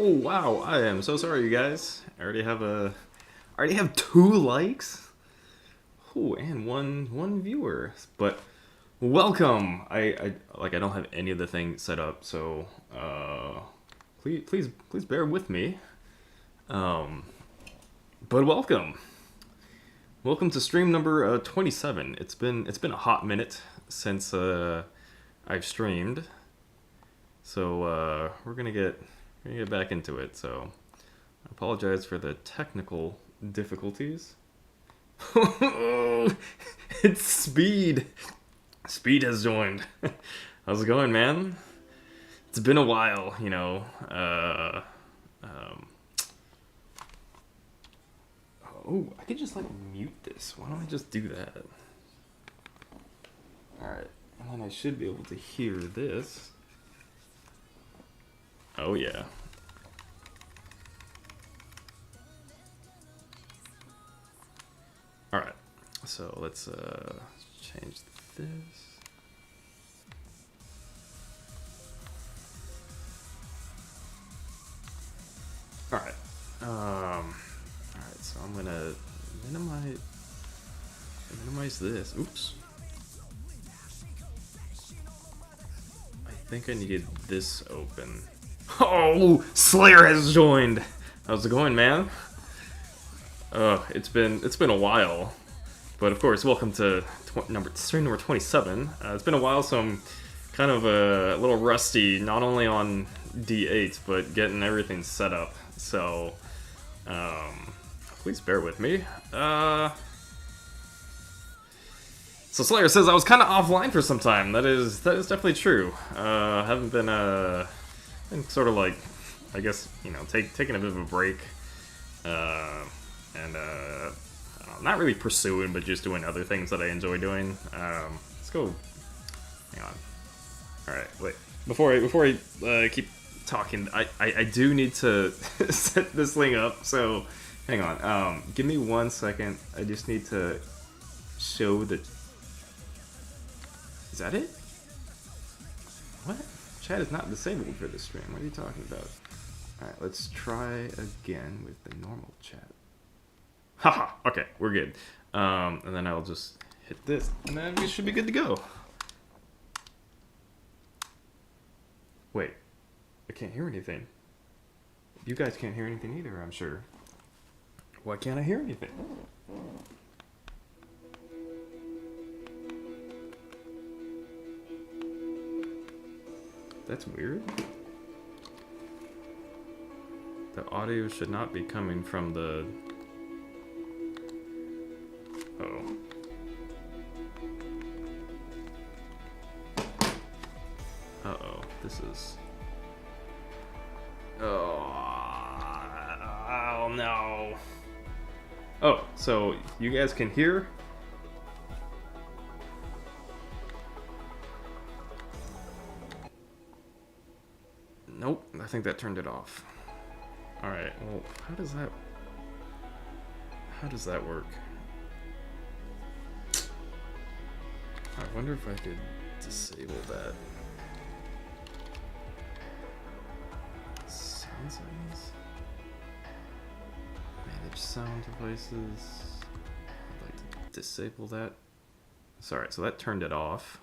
Oh wow, I am so sorry, you guys. I already have 2 likes. Oh, and one viewer. But welcome. I don't have any of the things set up, so please bear with me. Um, but welcome. Welcome to stream number 27. It's been a hot minute since I've streamed. So we're gonna get back into it. So I apologize for the technical difficulties. It's Speed. Speed has joined. How's it going, man? It's been a while, you know. Oh, I could just like mute this. Why don't I just do that? Alright, and then I should be able to hear this. Oh yeah. Alright, so let's change this. Alright. Alright, so I'm gonna minimize this. Oops. I think I needed this open. Oh, Slayer has joined. How's it going, man? It's been a while, but of course, welcome to stream number 27. It's been a while, so I'm kind of a little rusty, not only on D8, but getting everything set up. So, please bear with me. So Slayer says I was kind of offline for some time. That is definitely true. Haven't been sort of like, I guess, you know, taking a bit of a break. And not really pursuing, but just doing other things that I enjoy doing. Let's go. Hang on. All right, wait. Before I keep talking, I do need to set this thing up. So, hang on. Give me 1 second. I just need to show the. Is that it? What? Chat is not disabled for this stream. What are you talking about? All right, let's try again with the normal chat. Haha, okay, we're good. And then I'll just hit this, and then we should be good to go. Wait, I can't hear anything. You guys can't hear anything either, I'm sure. Why can't I hear anything? That's weird. The audio should not be coming from the... Uh-oh. Uh-oh. This is... Oh no. Oh, so you guys can hear? Nope, I think that turned it off. Alright, well, how does that work? I wonder if I could disable that. Sound settings? Manage sound devices. I'd like to disable that. Sorry, so that turned it off.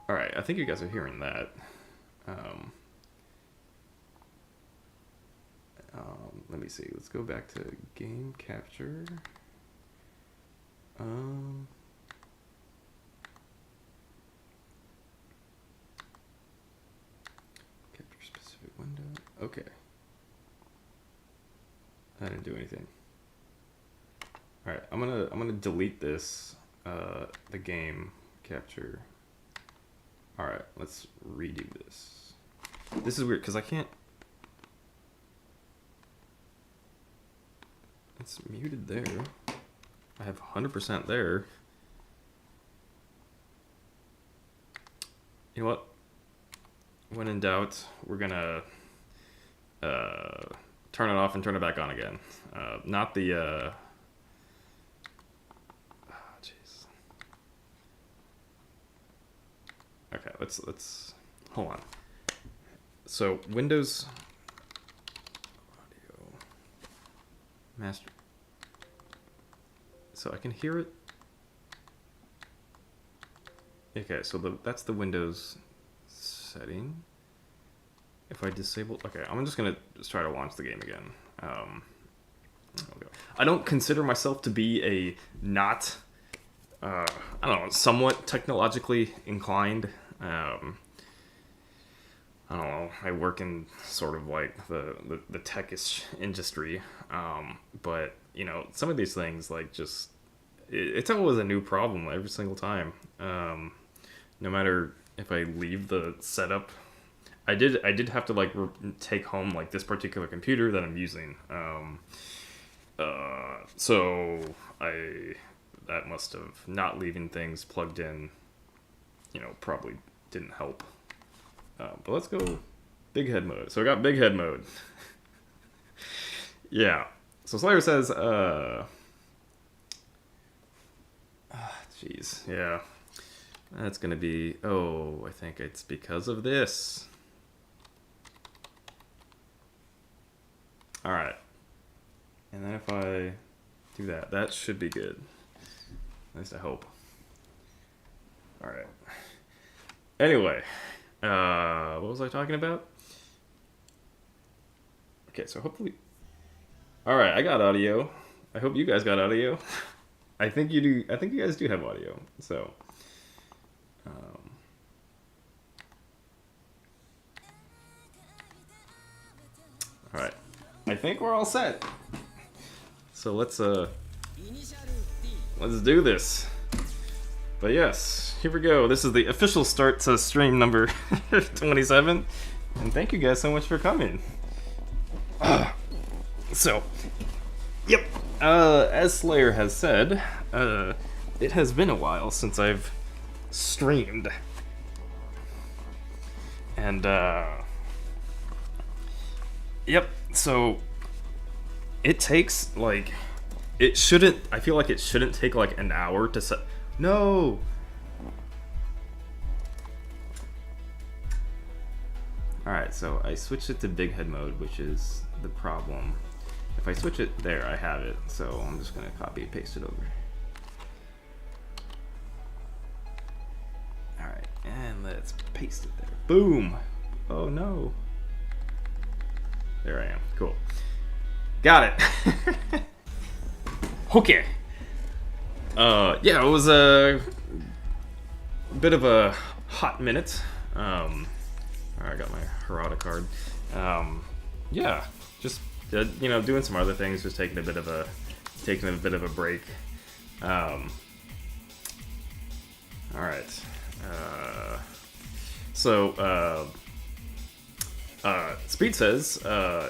Alright, I think you guys are hearing that. Let me see. Let's go back to game capture. Capture specific window. Okay. I didn't do anything. Alright, I'm gonna delete this, the game capture. Alright, let's redo this. This is weird, because I can't... It's muted there. I have 100% there. You know what? When in doubt, we're gonna turn it off and turn it back on again. Not the... Okay, let's hold on. So Windows audio master. So I can hear it. Okay, so that's the Windows setting. If I disable, okay, I'm just gonna try to launch the game again. I don't consider myself to be a not, I don't know, somewhat technologically inclined. I don't know. I work in sort of like the techish industry, but you know, some of these things like just it's always a new problem every single time. No matter if I leave the setup, I did have to like take home like this particular computer that I'm using. So that must have not leaving things plugged in, you know, probably didn't help. But let's go big head mode. So I got big head mode. Yeah. So Slayer says, jeez, yeah. That's gonna be, oh, I think it's because of this. Alright. And then if I do that, that should be good. At least I hope. Alright. Anyway. What was I talking about? Okay, so hopefully... Alright, I got audio. I hope you guys got audio. I think you do. I think you guys do have audio. So... Alright. I think we're all set. So let's do this. But yes, here we go. This is the official start to stream number 27. And thank you guys so much for coming. So, yep. As Slayer has said, it has been a while since I've streamed. And, yep, so it takes, like, it shouldn't, I feel like it shouldn't take, like, an hour to set. No! Alright, so I switched it to big head mode, which is the problem. If I switch it there, I have it, so I'm just gonna copy and paste it over. Alright, and let's paste it there. Boom! Oh no. There I am. Cool. Got it. Okay. Yeah, it was a bit of a hot minute. Alright, I got my Harada card. Yeah, just you know, doing some other things, just taking a bit of a break. All right. So Speed says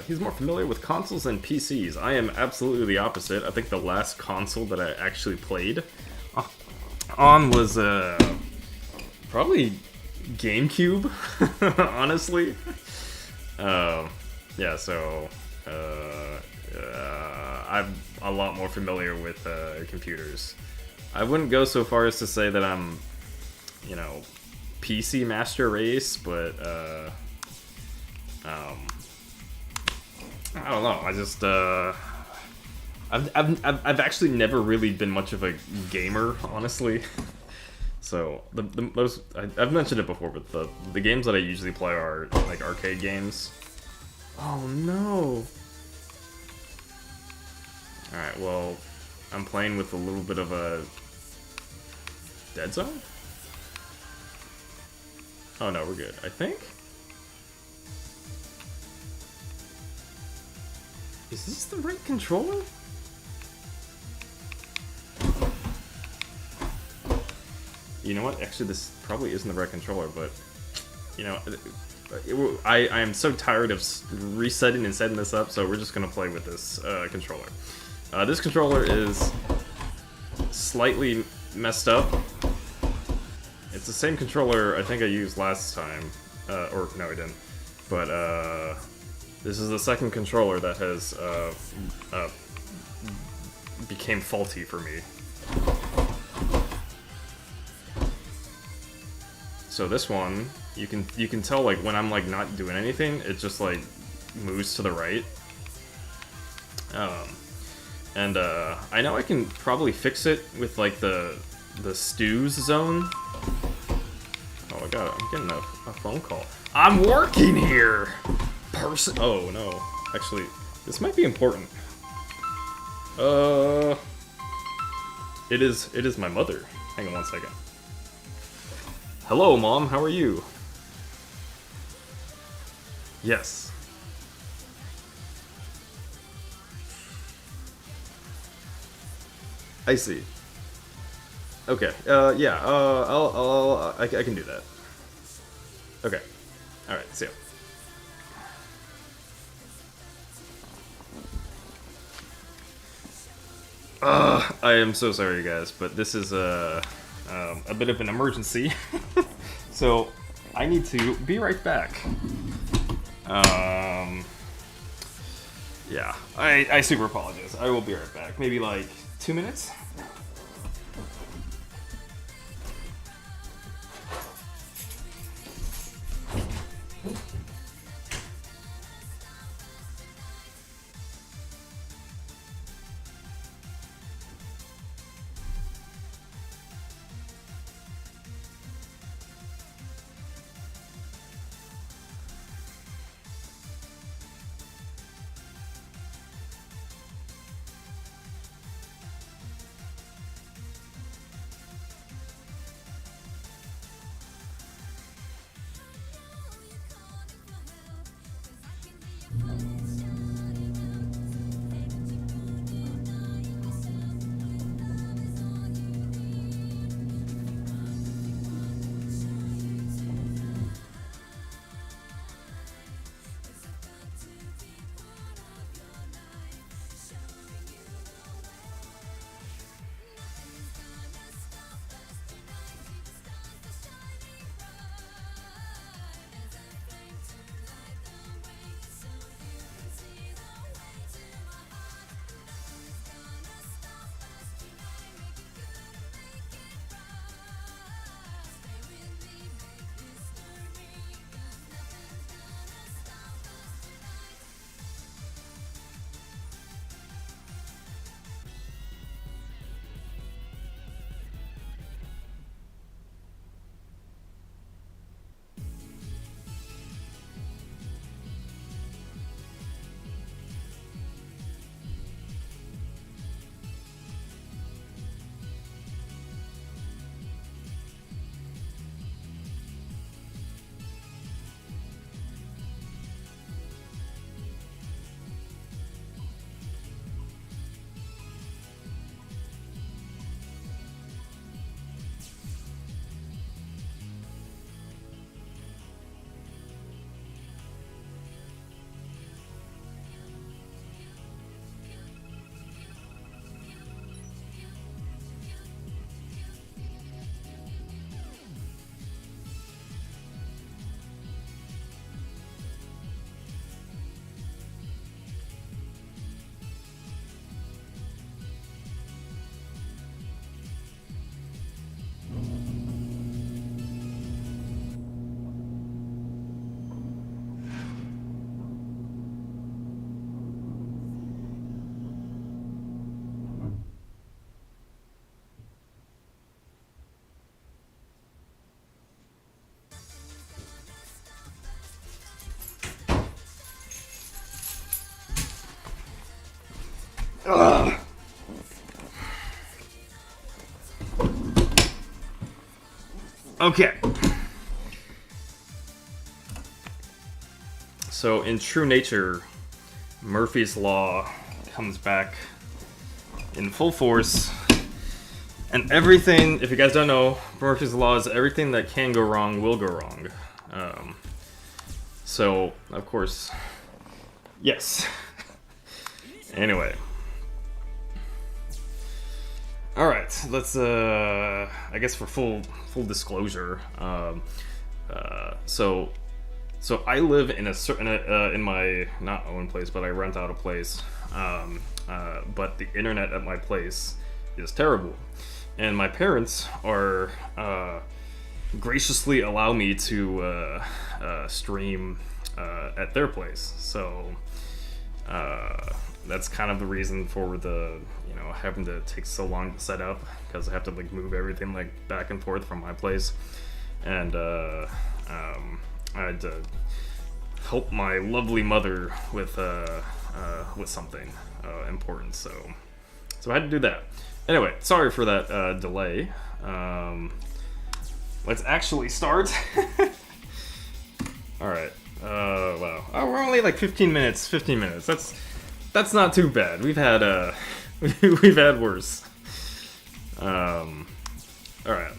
he's more familiar with consoles than PCs. I am absolutely the opposite. I think the last console that I actually played on was probably GameCube, honestly. Yeah, so I'm a lot more familiar with computers. I wouldn't go so far as to say that I'm, you know, PC master race, but I don't know. I just I've actually never really been much of a gamer, honestly. So the most I've mentioned it before, but the games that I usually play are like arcade games. Oh no! All right, well, I'm playing with a little bit of a dead zone. Oh no, we're good. I think. Is this the right controller? You know what? Actually, this probably isn't the right controller, but you know, I am so tired of resetting and setting this up, so we're just gonna play with this controller. This controller is slightly messed up. It's the same controller I think I used last time, or no, I didn't. But this is the second controller that has became faulty for me. So this one, you can tell like when I'm like not doing anything, it just like moves to the right. And I know I can probably fix it with like the stews zone. Oh my god, I'm getting a phone call. I'm working here! Oh no. Actually, this might be important. It is my mother. Hang on one second. Hello, Mom, how are you? Yes. I see. Okay, yeah, I can do that. Okay. Alright, see ya. I am so sorry, guys, but this is a bit of an emergency. So, I need to be right back. Yeah, I super apologize. I will be right back. Maybe like 2 minutes? Ugh. Okay. So in true nature, Murphy's Law comes back in full force. And everything, if you guys don't know, Murphy's Law is everything that can go wrong will go wrong. So, of course, yes. Anyway. Alright, let's, I guess for full disclosure, so I live in a certain, in my, not own place, but I rent out a place, but the internet at my place is terrible. And my parents are, graciously allow me to stream at their place. So that's kind of the reason for the having to take so long to set up, because I have to like move everything like back and forth from my place, and I had to help my lovely mother with something important. So I had to do that. Anyway, sorry for that delay. Let's actually start. All right. Wow. Oh, we're only like 15 minutes. 15 minutes. That's not too bad. We've had we've had worse. All right.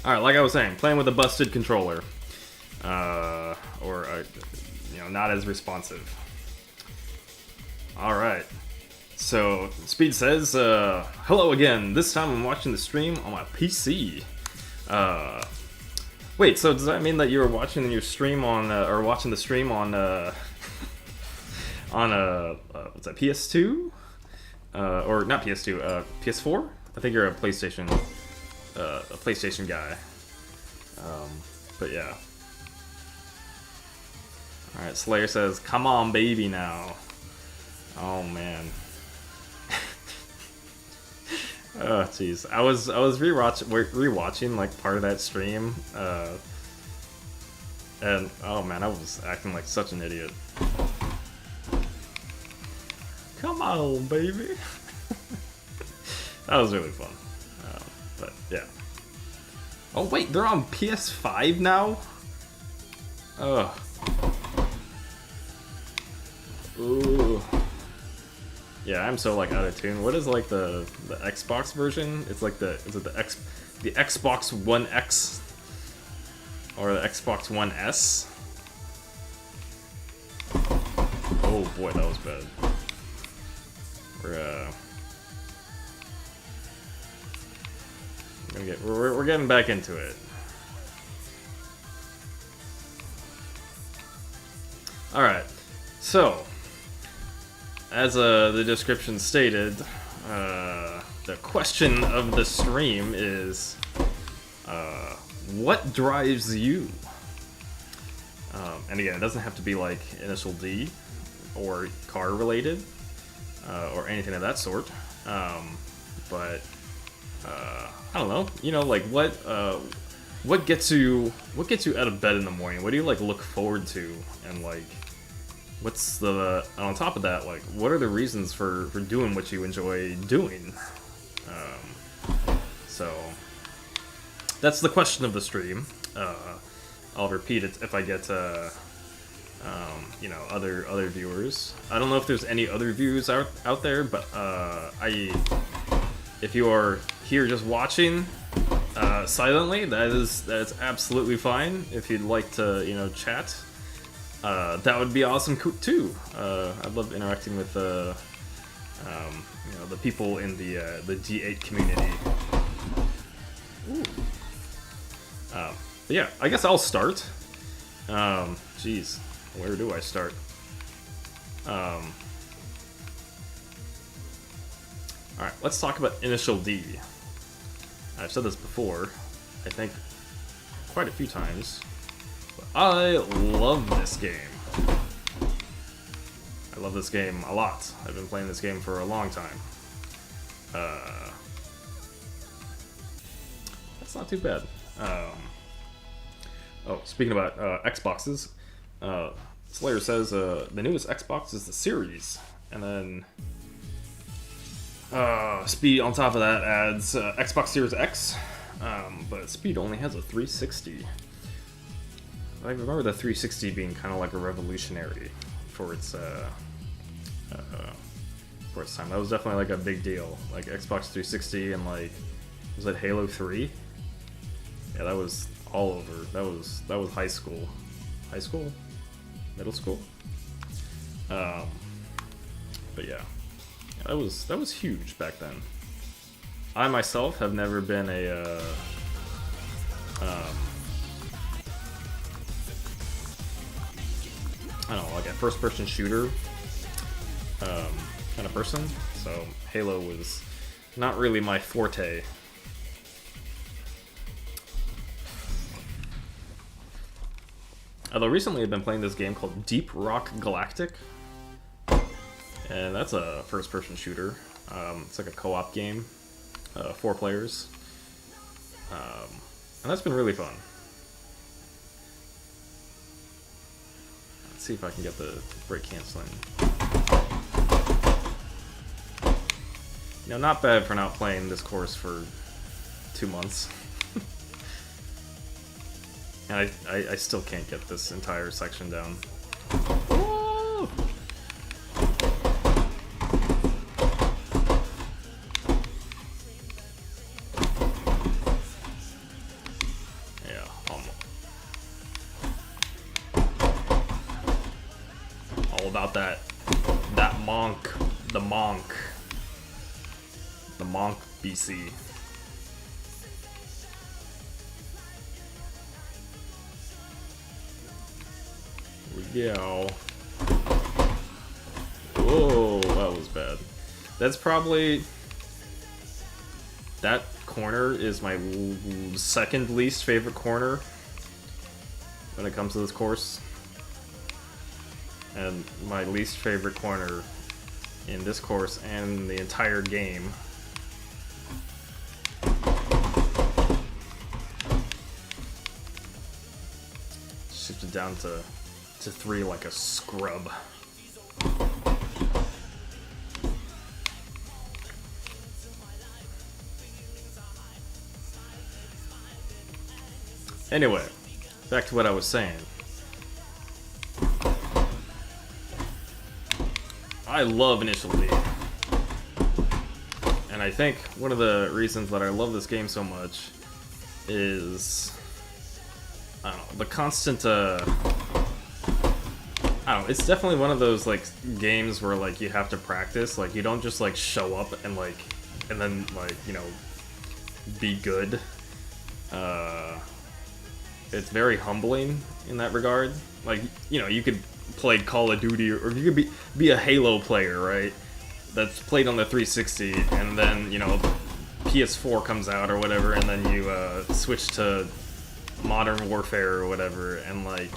All right. Like I was saying, playing with a busted controller, or not as responsive. All right. So Speed says, "Hello again. This time I'm watching the stream on my PC." Wait. So does that mean that you were watching your stream on, or watching the stream on, what's that? PS2, or not PS2? PS4? I think you're a PlayStation guy. But yeah. All right. Slayer says, "Come on, baby, now." Oh man. Oh jeez, I was rewatching like part of that stream, and oh man, I was acting like such an idiot. Come on, baby. That was really fun, but yeah. Oh wait, they're on PS5 now. Ugh. Ooh. Yeah, I'm so like out of tune. What is like the Xbox version? It's like the Xbox One X or the Xbox One S? Oh boy, that was bad. We're getting back into it. All right, so. As the description stated, the question of the stream is, what drives you? And again, it doesn't have to be like Initial D or car related or anything of that sort. But I don't know. Like what gets you out of bed in the morning? What do you like look forward to, and like? What's on top of that, like, what are the reasons for doing what you enjoy doing? So, that's the question of the stream. I'll repeat it if I get, other viewers. I don't know if there's any other views out there, but, if you are here just watching, silently, that is absolutely fine. If you'd like to, chat, that would be awesome too. I'd love interacting with the people in the D8 community. Ooh. But yeah, I guess I'll start. Jeez, where do I start? All right, let's talk about Initial D. I've said this before, I think, quite a few times. I love this game. I love this game a lot. I've been playing this game for a long time. That's not too bad. Speaking about Xboxes, Slayer says the newest Xbox is the Series, and then Speed on top of that adds Xbox Series X, but Speed only has a 360. I remember the 360 being kind of like a revolutionary for its time. That was definitely like a big deal. Like Xbox 360 and like, was it Halo 3? Yeah, that was all over. That was high school, middle school. But yeah, that was huge back then. I myself have never been a I don't know, like a first-person shooter kind of person, so Halo was not really my forte. Although recently I've been playing this game called Deep Rock Galactic, and that's a first-person shooter. It's like a co-op game, 4 players, and that's been really fun. Let's see if I can get the break canceling. You know, not bad for not playing this course for 2 months. And I still can't get this entire section down. Woo! Yeah, almost. All about that monk, the monk BC. Go. Whoa, that was bad. That's probably... That corner is my second least favorite corner when it comes to this course. And my least favorite corner in this course and the entire game. Shifted down to 3 like a scrub. Anyway, back to what I was saying. I love Initial D. And I think one of the reasons that I love this game so much is, I don't know, the constant, I don't know, it's definitely one of those, like, games where, like, you have to practice. Like, you don't just, like, show up and, like, and then, like, you know, be good. It's very humbling in that regard. Like, you know, you could play Call of Duty, or you could be a Halo player, right? That's played on the 360, and then, you know, PS4 comes out or whatever, and then you, switch to Modern Warfare or whatever, and, like...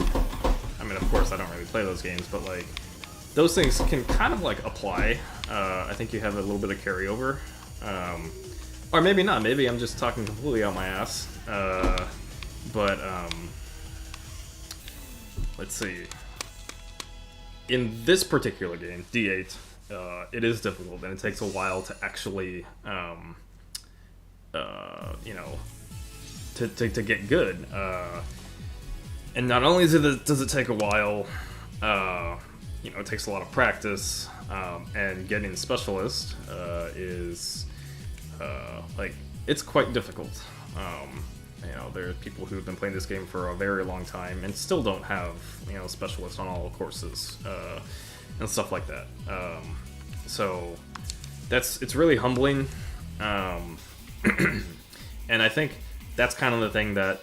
I mean, of course, I don't really play those games, but, like, those things can kind of, like, apply. I think you have a little bit of carryover. Or maybe not. Maybe I'm just talking completely out my ass. But, let's see. In this particular game, D8, it is difficult, and it takes a while to actually, you know, to get good. And not only does it take a while, you know, it takes a lot of practice, and getting Specialist is, like, it's quite difficult. You know, there are people who have been playing this game for a very long time and still don't have, you know, Specialist on all courses, and stuff like that. So, it's really humbling, and I think that's kind of the thing that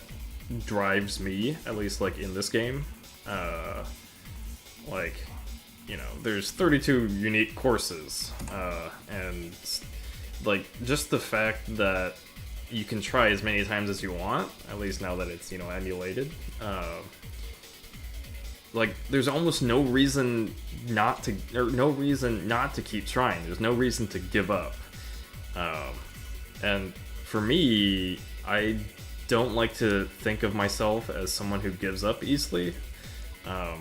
drives me, at least, like, in this game. Like, you know, there's 32 unique courses, and, like, just the fact that you can try as many times as you want, at least now that it's, you know, emulated, like, there's almost no reason not to keep trying. There's no reason to give up. And for me, I don't like to think of myself as someone who gives up easily. I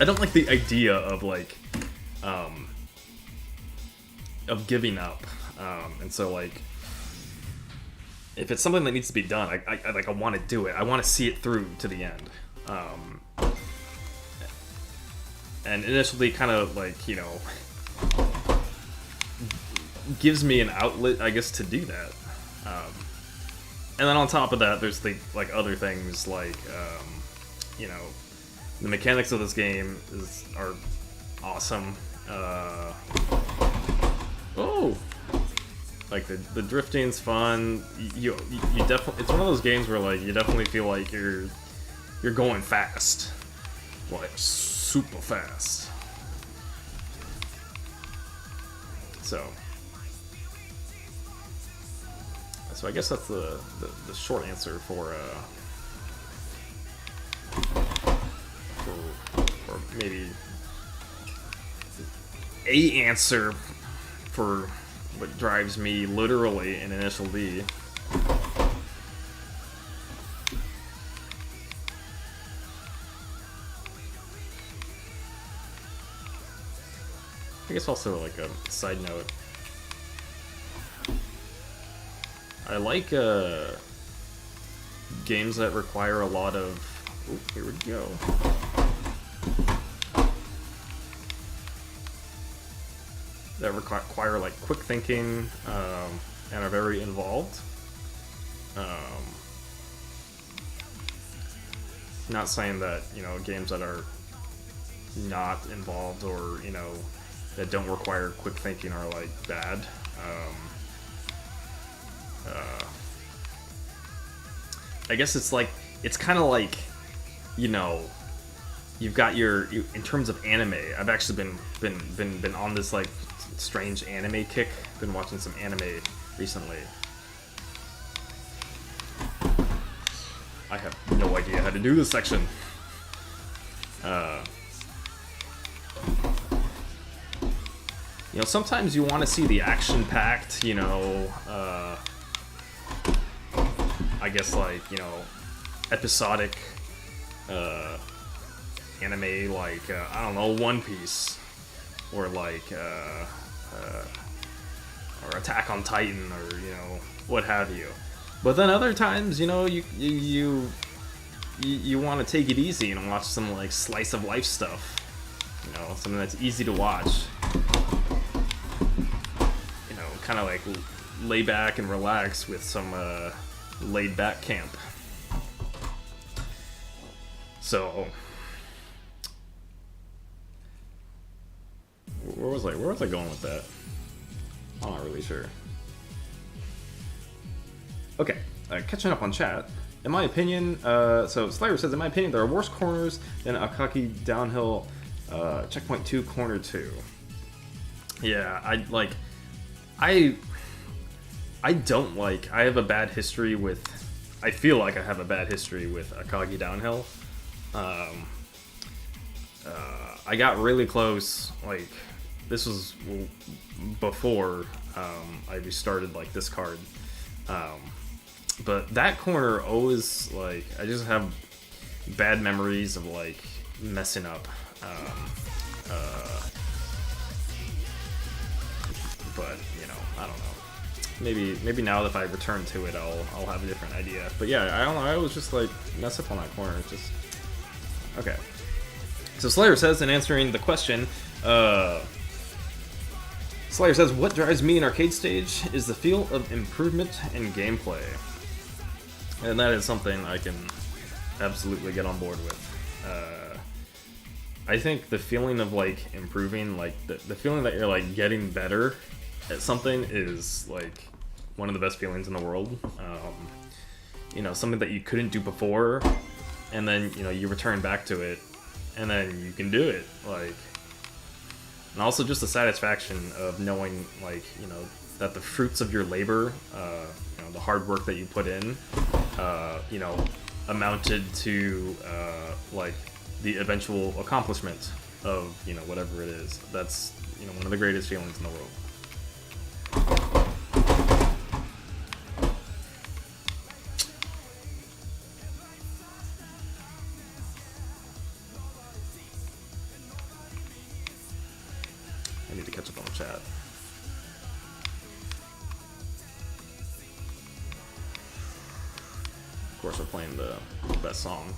don't like the idea of, like, of giving up. And so, like, if it's something that needs to be done, I want to do it. I want to see it through to the end. And initially, kind of, like, you know, gives me an outlet, I guess, to do that. And then on top of that, there's the, like, other things, like, you know, the mechanics of this game are awesome. Oh, like, the drifting's fun. You definitely, it's one of those games where, like, you definitely feel like you're going fast, like, super fast. So, So I guess that's the short answer for maybe a answer for what drives me literally in Initial D. I guess also like a side note, I like games that require a lot of, oh, here we go. That require like quick thinking and are very involved. Not saying that, you know, games that are not involved or, you know, that don't require quick thinking are like bad. I guess it's like, it's kind of like, you know, you've got in terms of anime, I've actually been on this like strange anime kick. Been watching some anime recently. I have no idea how to do this section. You know, sometimes you want to see the action-packed, you know, I guess like, you know, episodic anime like, I don't know, One Piece, or like, or Attack on Titan, or, you know, what have you. But then other times, you know, you want to take it easy and watch some like slice of life stuff. You know, something that's easy to watch. You know, kind of like lay back and relax with some laid back camp. So, where was I going with that? I'm not really sure. Okay, catching up on chat. In my opinion, so Slayer says, in my opinion, there are worse corners than Akagi Downhill Checkpoint 2 Corner 2. Yeah, I have a bad history with, I feel like I have a bad history with Akagi Downhill. I got really close, like, this was before I restarted, like, this card. But that corner always, like, I just have bad memories of, like, messing up. But, you know, I don't know. Maybe now if I return to it, I'll have a different idea. But yeah, I don't know, I always just, like, mess up on that corner. Just, okay. So Slayer says, in answering the question, Slayer says, what drives me in arcade stage is the feel of improvement in gameplay. And that is something I can absolutely get on board with. I think the feeling of, like, improving, like, the feeling that you're, like, getting better at something is, like, one of the best feelings in the world. You know, something that you couldn't do before, and then, you know, you return back to it, and then you can do it, like... And also just the satisfaction of knowing, like, you know, that the fruits of your labor, you know, the hard work that you put in, you know, amounted to, like, the eventual accomplishment of, you know, whatever it is. That's, you know, one of the greatest feelings in the world. I need to catch up on the chat. Of course, we're playing the best song.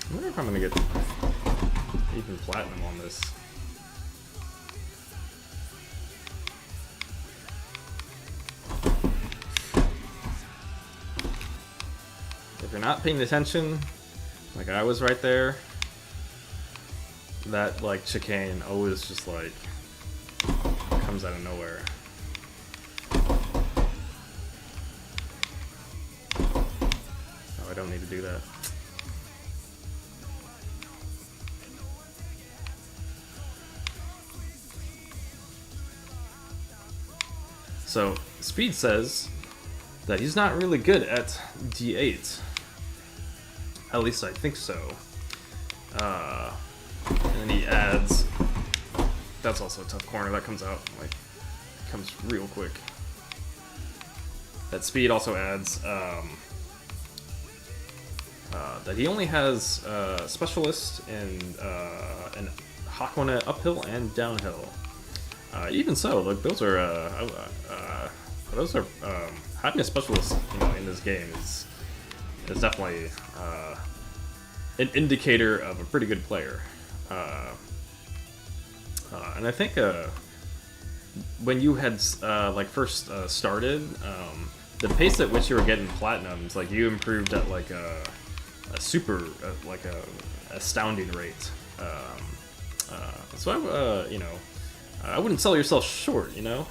I wonder if I'm gonna get even platinum on this. If you're not paying attention, like I was right there, that, like, chicane always just, like, comes out of nowhere. Oh, I don't need to do that. So, Speed says that he's not really good at D8. At least I think so. And then he adds... That's also a tough corner. That comes out, like, comes real quick. That Speed also adds that he only has Specialist in Hakone uphill and downhill. Even so, like those are having a Specialist, you know, in this game is definitely an indicator of a pretty good player. And I think when you had like first started, the pace at which you were getting platinums, like you improved at like a super like a astounding rate. So I you know, I wouldn't sell yourself short. You know,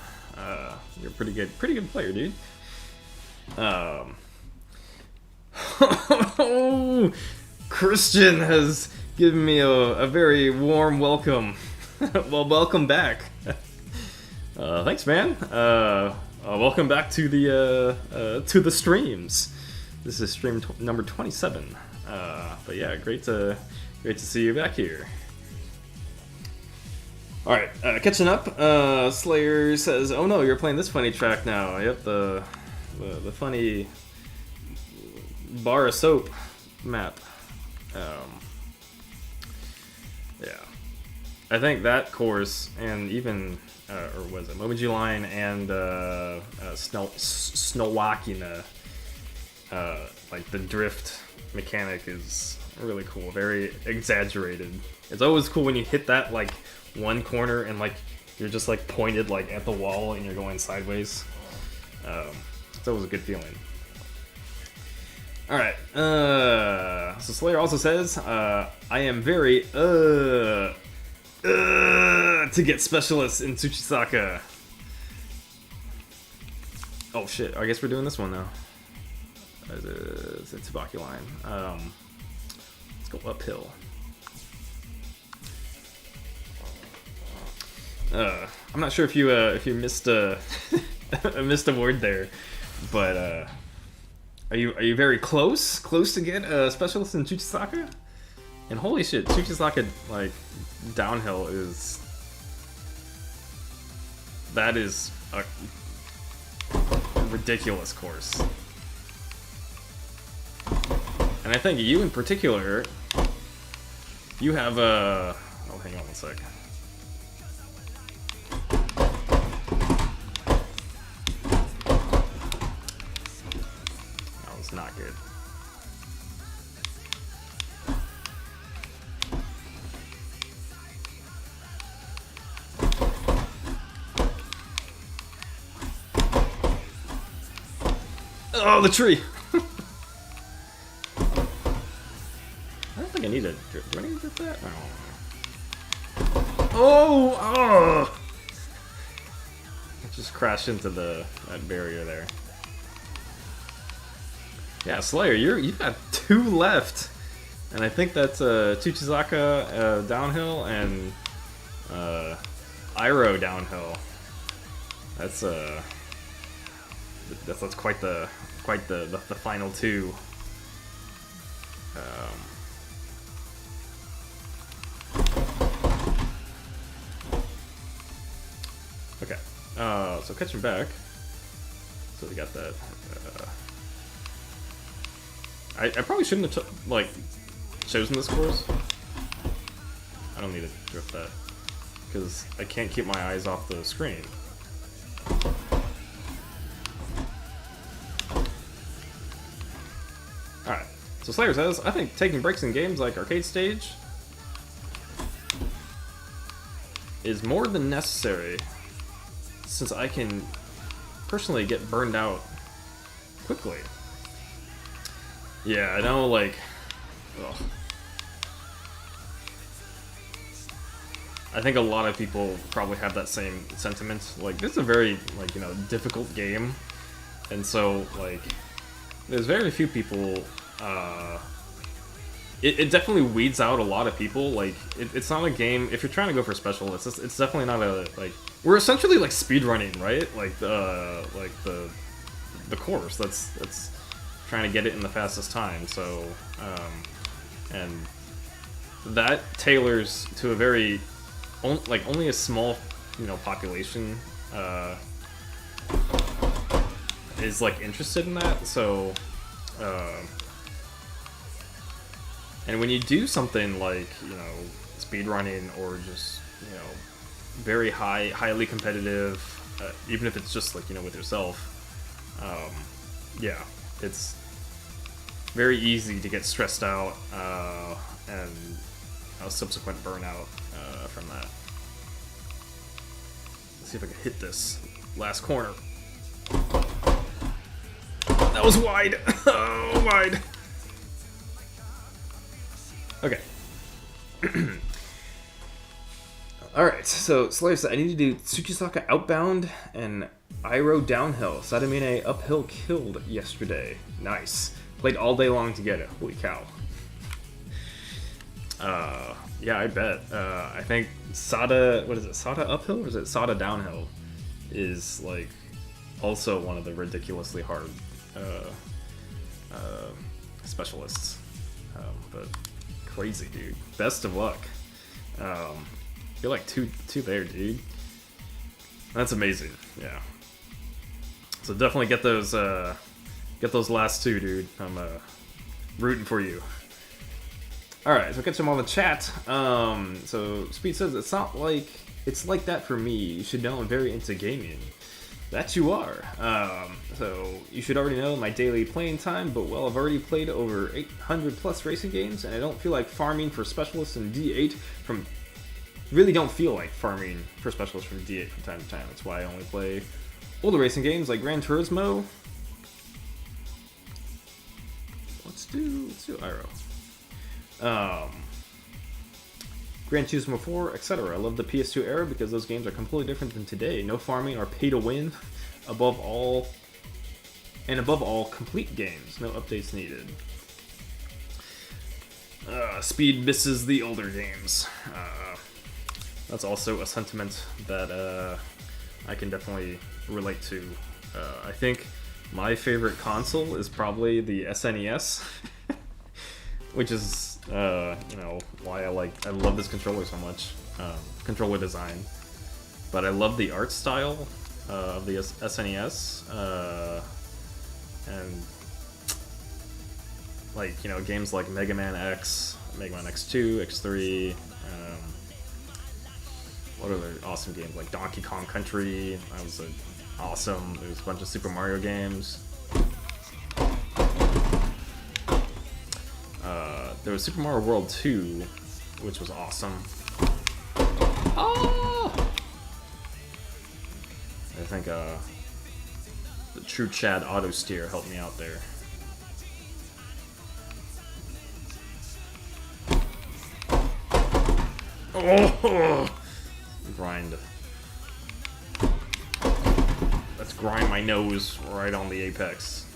you're a pretty good player, dude. Christian has given me a very warm welcome. Well, welcome back. Thanks, man. Welcome back to the streams. This is stream number 27. But yeah, great to see you back here. All right, catching up. Slayer says, "Oh no, you're playing this funny track now." Yep, the funny bar of soap map. Yeah, I think that course and even or was it Momiji Line and Snowwalkina, like the drift mechanic is really cool, very exaggerated. It's always cool when you hit that like one corner and like you're just like pointed like at the wall and you're going sideways. It's always a good feeling. Alright, so Slayer also says, I am very, to get Specialists in Tsuchisaka. Oh shit, I guess we're doing this one now. It's a Tsubaki line. Let's go uphill. I'm not sure if you missed missed a word there, but are you very close to get a Specialist in Tsuchisaka? And holy shit, Tsuchisaka like downhill is a ridiculous course. And I think you in particular, you have a... Oh, hang on one sec. That was not good. Oh, the tree! I don't think I need a drip. Do I need to drip that? Oh! Oh! I just crashed into that barrier there. Yeah, Slayer, you've got 2 left. And I think that's Tsuchisaka downhill and Iroh downhill. That's quite the final 2. Okay, so catching back. So we got that. I probably shouldn't have chosen this course. I don't need to drift that because I can't keep my eyes off the screen. Alright, so Slayer says, I think taking breaks in games like Arcade Stage is more than necessary since I can personally get burned out quickly. Yeah, I know, like... Ugh. I think a lot of people probably have that same sentiment. Like, this is a very, like, you know, difficult game. And so, like, there's very few people, it definitely weeds out a lot of people. Like, it's not a game, if you're trying to go for special, it's definitely not a, like, we're essentially, like, speedrunning, right? Like, the course, that's trying to get it in the fastest time, so, and that tailors to a very, like, only a small, you know, population, is, like, interested in that, so, and when you do something like, you know, speedrunning or just, you know, very highly competitive, even if it's just, like, you know, with yourself, yeah, it's very easy to get stressed out, and a subsequent burnout, from that. Let's see if I can hit this last corner. That was wide! Oh, wide! Okay. Alright, so Slayer said I need to do Tsuchisaka outbound and Iroh downhill. Sadamine uphill killed yesterday. Nice. Played all day long to get it. Holy cow. Yeah, I bet. I think Sada, what is it, Sada uphill or is it Sada downhill? Is, like, also one of the ridiculously hard specialists. But crazy, dude. Best of luck. You're like two there, dude. That's amazing. Yeah. So definitely get those last two, dude. I'm rooting for you. All right, so we'll get some on the chat. So Speed says it's not like it's like that for me. You should know I'm very into gaming. That you are. So you should already know my daily playing time, but well, I've already played over 800 plus racing games, and I don't feel like farming for specialists in D8 really don't feel like farming for specialists from D8 from time to time. That's why I only play older racing games like Gran Turismo. Let's do Iroh. Gran Turismo 4, etc. I love the PS2 era because those games are completely different than today. No farming or pay to win. Above all, complete games. No updates needed. Speed misses the older games. That's also a sentiment that I can definitely relate to. I think my favorite console is probably the SNES, which is you know, why I love this controller so much. Controller design, but I love the art style of the SNES, and like, you know, games like Mega Man X, Mega Man X2, X3. What other awesome games like Donkey Kong Country? That was awesome. There's a bunch of Super Mario games. There was Super Mario World 2, which was awesome. Oh! I think the True Chad Auto Steer helped me out there. Oh! Grind. Let's grind my nose right on the apex.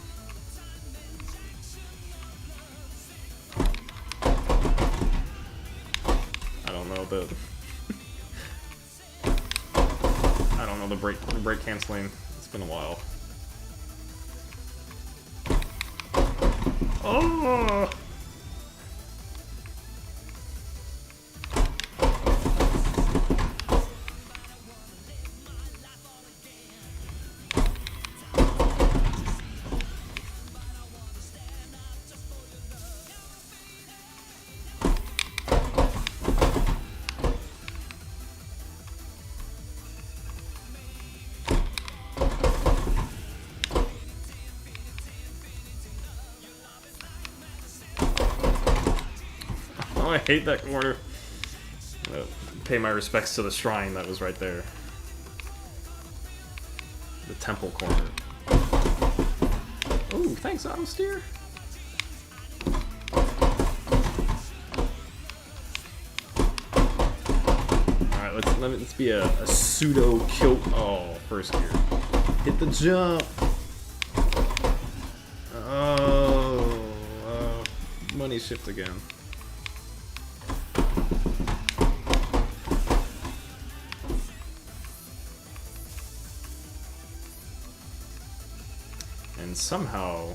I don't know the brake canceling. It's been a while. Oh! Oh, I hate that corner. Pay my respects to the shrine that was right there. The temple corner. Oh, thanks, Auto Steer. Alright, Let's be a pseudo kill. Oh, first gear. Hit the jump. Oh, money shift again. And somehow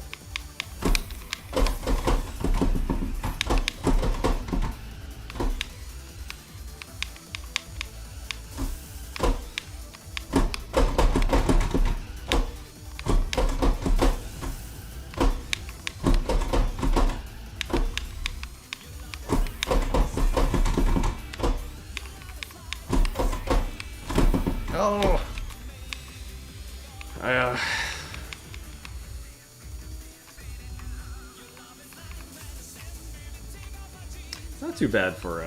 not too bad for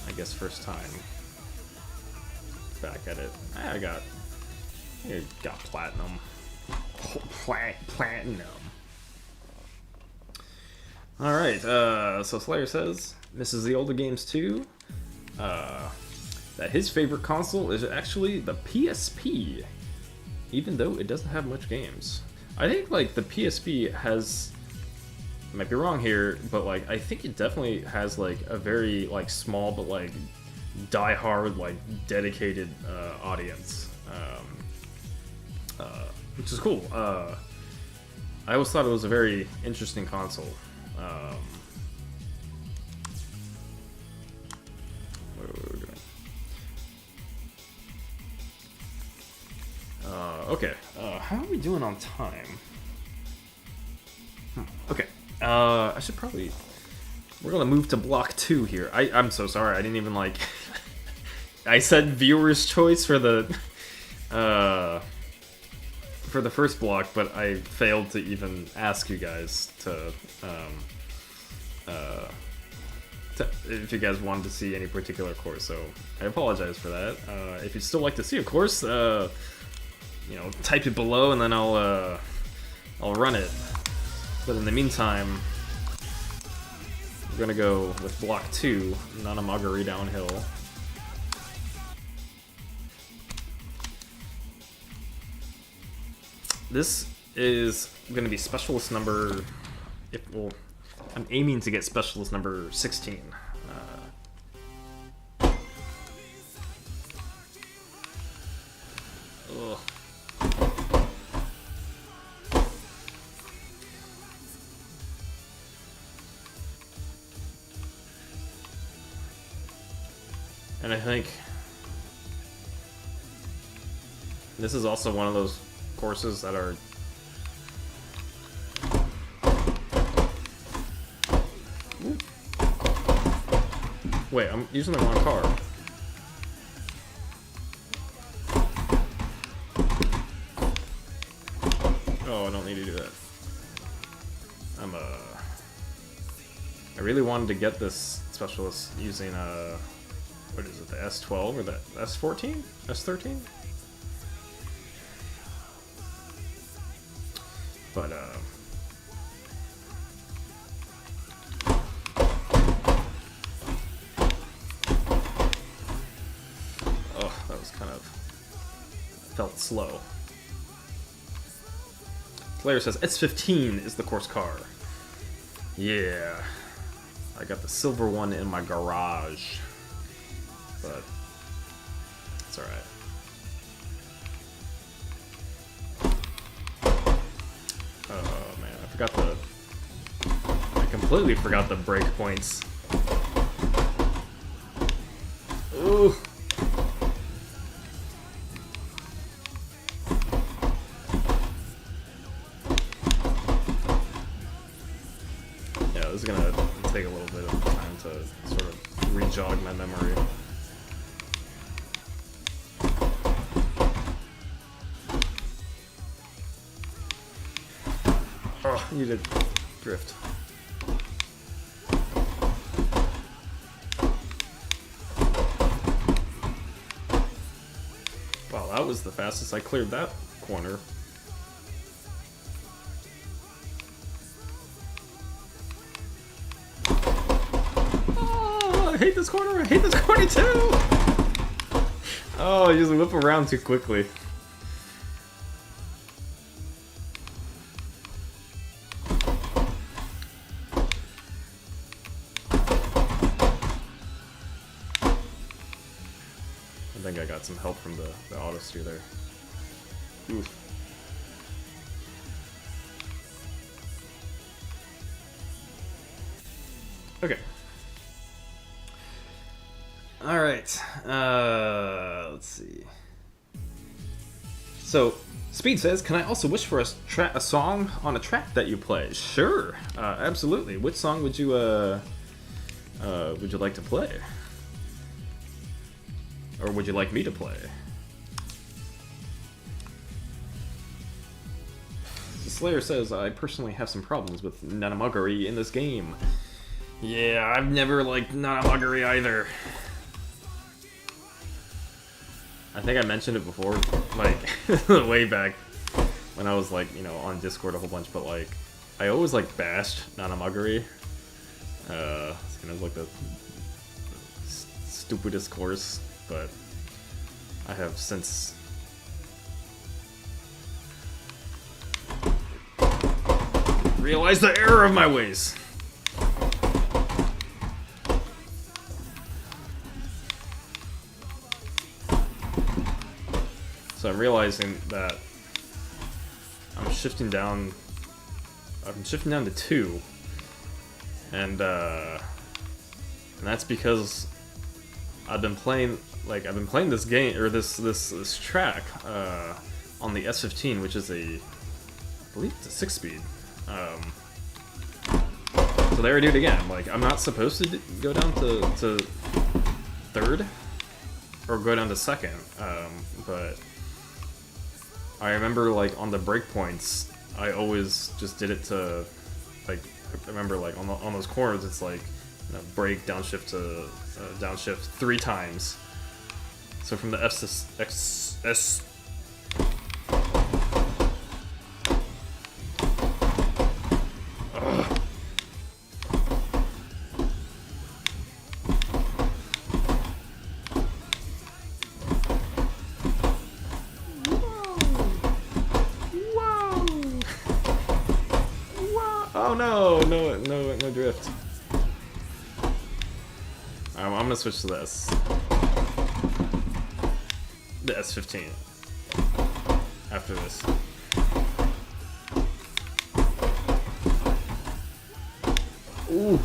I guess first time back at it. I got platinum. Platinum. All right. So Slayer says misses the older games too. That his favorite console is actually the PSP, even though it doesn't have much games. I think like the PSP has, I might be wrong here, but like I think it definitely has like a very like small but like die-hard like dedicated audience, which is cool. I always thought it was a very interesting console. What are we doing? Okay, how are we doing on time? Okay, I should probably... We're gonna move to block 2 here. I'm so sorry, I didn't even like... I said viewer's choice for the first block, but I failed to even ask you guys to if you guys wanted to see any particular course, so I apologize for that. If you'd still like to see a course, you know, type it below and then I'll run it. But in the meantime, we're gonna go with block 2, Nanamagari downhill. This is gonna be specialist number, well, I'm aiming to get specialist number 16. Ugh. And I think this is also one of those courses that are wait, I'm using the wrong car. Oh, I don't need to do that. I really wanted to get this specialist using what is it, the S12 or the S14? S13? But oh, that was kind of felt slow. Player says S15 is the course car. Yeah, I got the silver one in my garage, but it's all right. Oh man, I completely forgot the breakpoints. Ooh. Yeah, this is gonna take a little bit of time to sort of re-jog my memory. Oh, you did drift. Wow, that was the fastest I cleared that corner. Oh, I hate this corner. I hate this corner too. Oh, you just whip around too quickly. I think I got some help from the auto steer there. Oof. Okay. All right. Let's see. So, Speed says, "Can I also wish for a song on a track that you play?" Sure. Absolutely. Which song would you like to play? Or would you like me to play? Slayer says, "I personally have some problems with Nanamagari in this game." Yeah, I've never liked Nanamagari either. I think I mentioned it before, like, way back when I was, like, you know, on Discord a whole bunch, but, like, I always, like, bashed Nanamagari. It's kind of like the stupidest course, but I have since realized the error of my ways. So I'm realizing that I'm shifting down to 2, and that's because I've been playing this game, or this track on the S15, which is I believe it's a 6-speed. So there I do it again. Like, I'm not supposed to go down to 3rd or go down to 2nd, but I remember, like, on the breakpoints, I always just did it to, like, I remember, like, on those corners, it's like, you know, brake, downshift to downshift 3 times. So from the S Oh no, no drift. I'm gonna switch to this. The S15. After this. Ooh.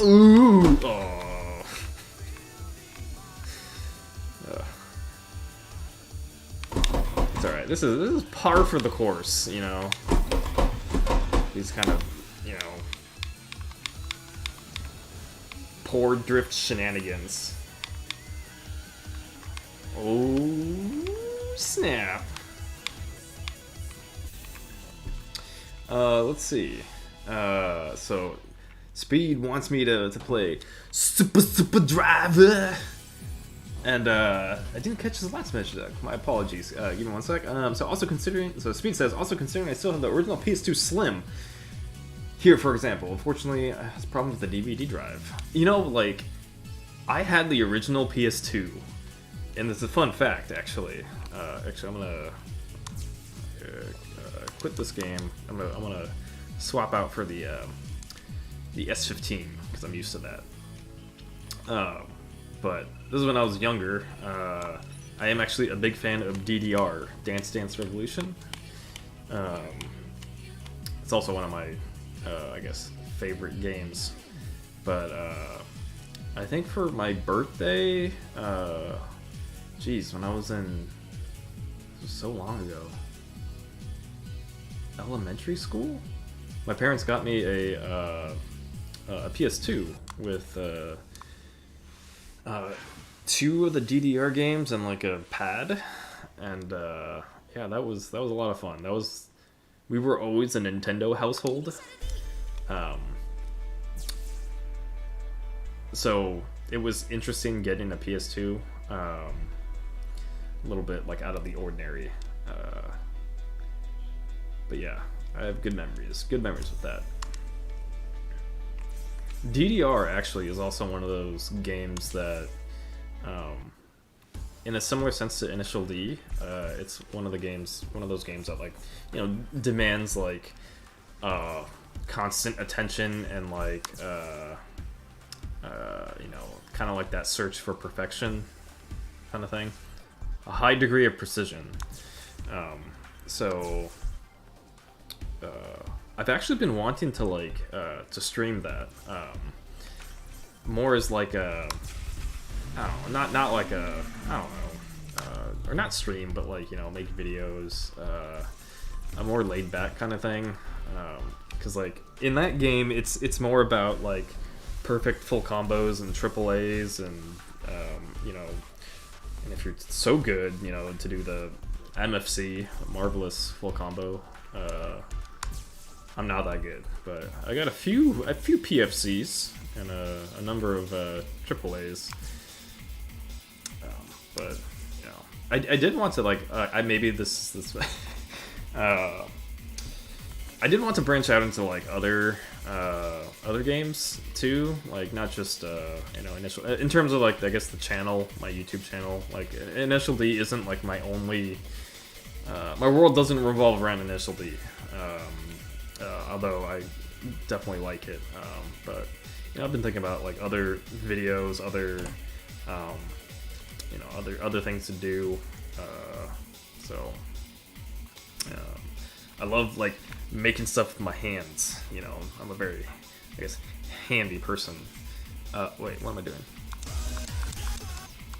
Ooh. Oh. It's alright. This is par for the course, you know. These kind of, you know, poor drift shenanigans. Oh, snap. Let's see. So Speed wants me to play Super Driver, and I didn't catch his last message. My apologies. Give me one sec. So Speed says, also considering I still have the original PS2 Slim here, for example. Unfortunately, I have a problem with the DVD drive. You know, like, I had the original PS2, and this is a fun fact, actually. I'm gonna quit this game. I'm gonna swap out for the S15 because I'm used to that. But this is when I was younger. I am actually a big fan of DDR, Dance Dance Revolution. It's also one of my, I guess, favorite games. But I think for my birthday, geez, when I was in, this was so long ago, elementary school, my parents got me a PS2 with 2 of the DDR games and like a pad, and yeah, that was a lot of fun. We were always a Nintendo household, so it was interesting getting a PS2 a little bit like out of the ordinary. But yeah, I have good memories with that. DDR actually is also one of those games that, in a similar sense to Initial D, it's one of those games that, like, you know, demands like constant attention and like you know, kind of like that search for perfection kind of thing, a high degree of precision. So I've actually been wanting to like to stream that more as like a, I don't know, not like a, I don't know, or not stream, but like, you know, make videos, a more laid back kind of thing, because like in that game it's more about like perfect full combos and triple A's and you know, and if you're so good, you know, to do the MFC, marvelous full combo. I'm not that good, but I got a few PFCs and a number of triple A's. But you know, I did want to like I did want to branch out into like other games too, like not just you know, Initial, in terms of like, I guess the channel, my YouTube channel, like Initial D isn't like my only, my world doesn't revolve around Initial D, although I definitely like it, but you know, I've been thinking about like other videos, other you know, other things to do, so I love like making stuff with my hands. You know, I'm a very, I guess, handy person. Wait, what am I doing?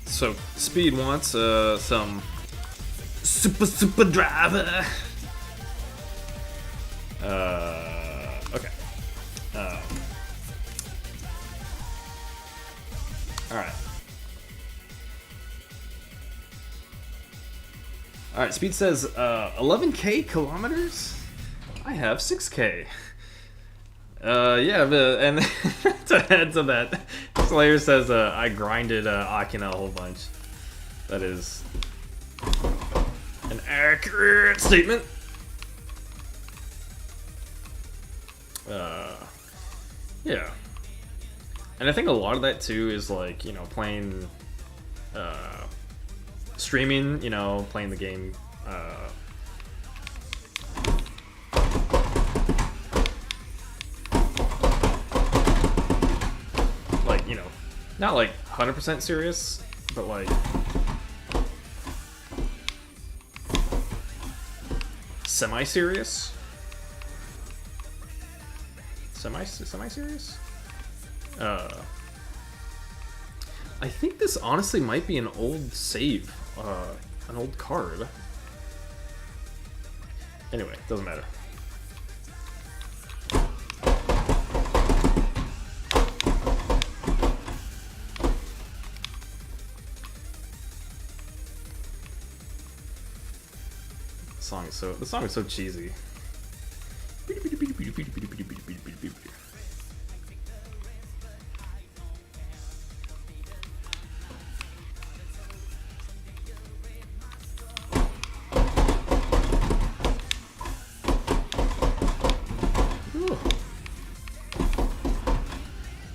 So Speed wants some super driver. Okay. All right. All right. Speed says 11K kilometers. I have 6K. Yeah, and to add to that, Slayer says I grinded Akina a whole bunch. That is an accurate statement. Yeah. And I think a lot of that too is like, you know, playing, streaming, you know, playing the game, like, you know, not like 100% serious, but like semi-serious. Semi-serious? I think this honestly might be an old save, an old card. Anyway, doesn't matter. The song is so cheesy.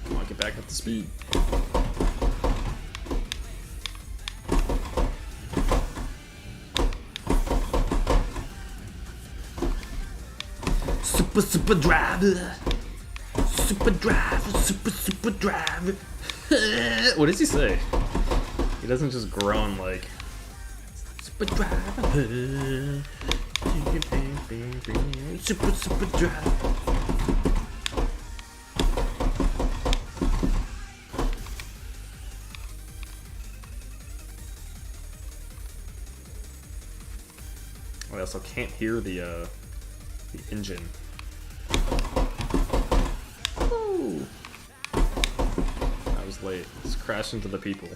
Come on, get back up to speed. Super driver, super driver, super driver. What does he say? He doesn't just groan like super driver, super driver. I also can't hear the engine. Ooh. I was late. Let's crash into the people.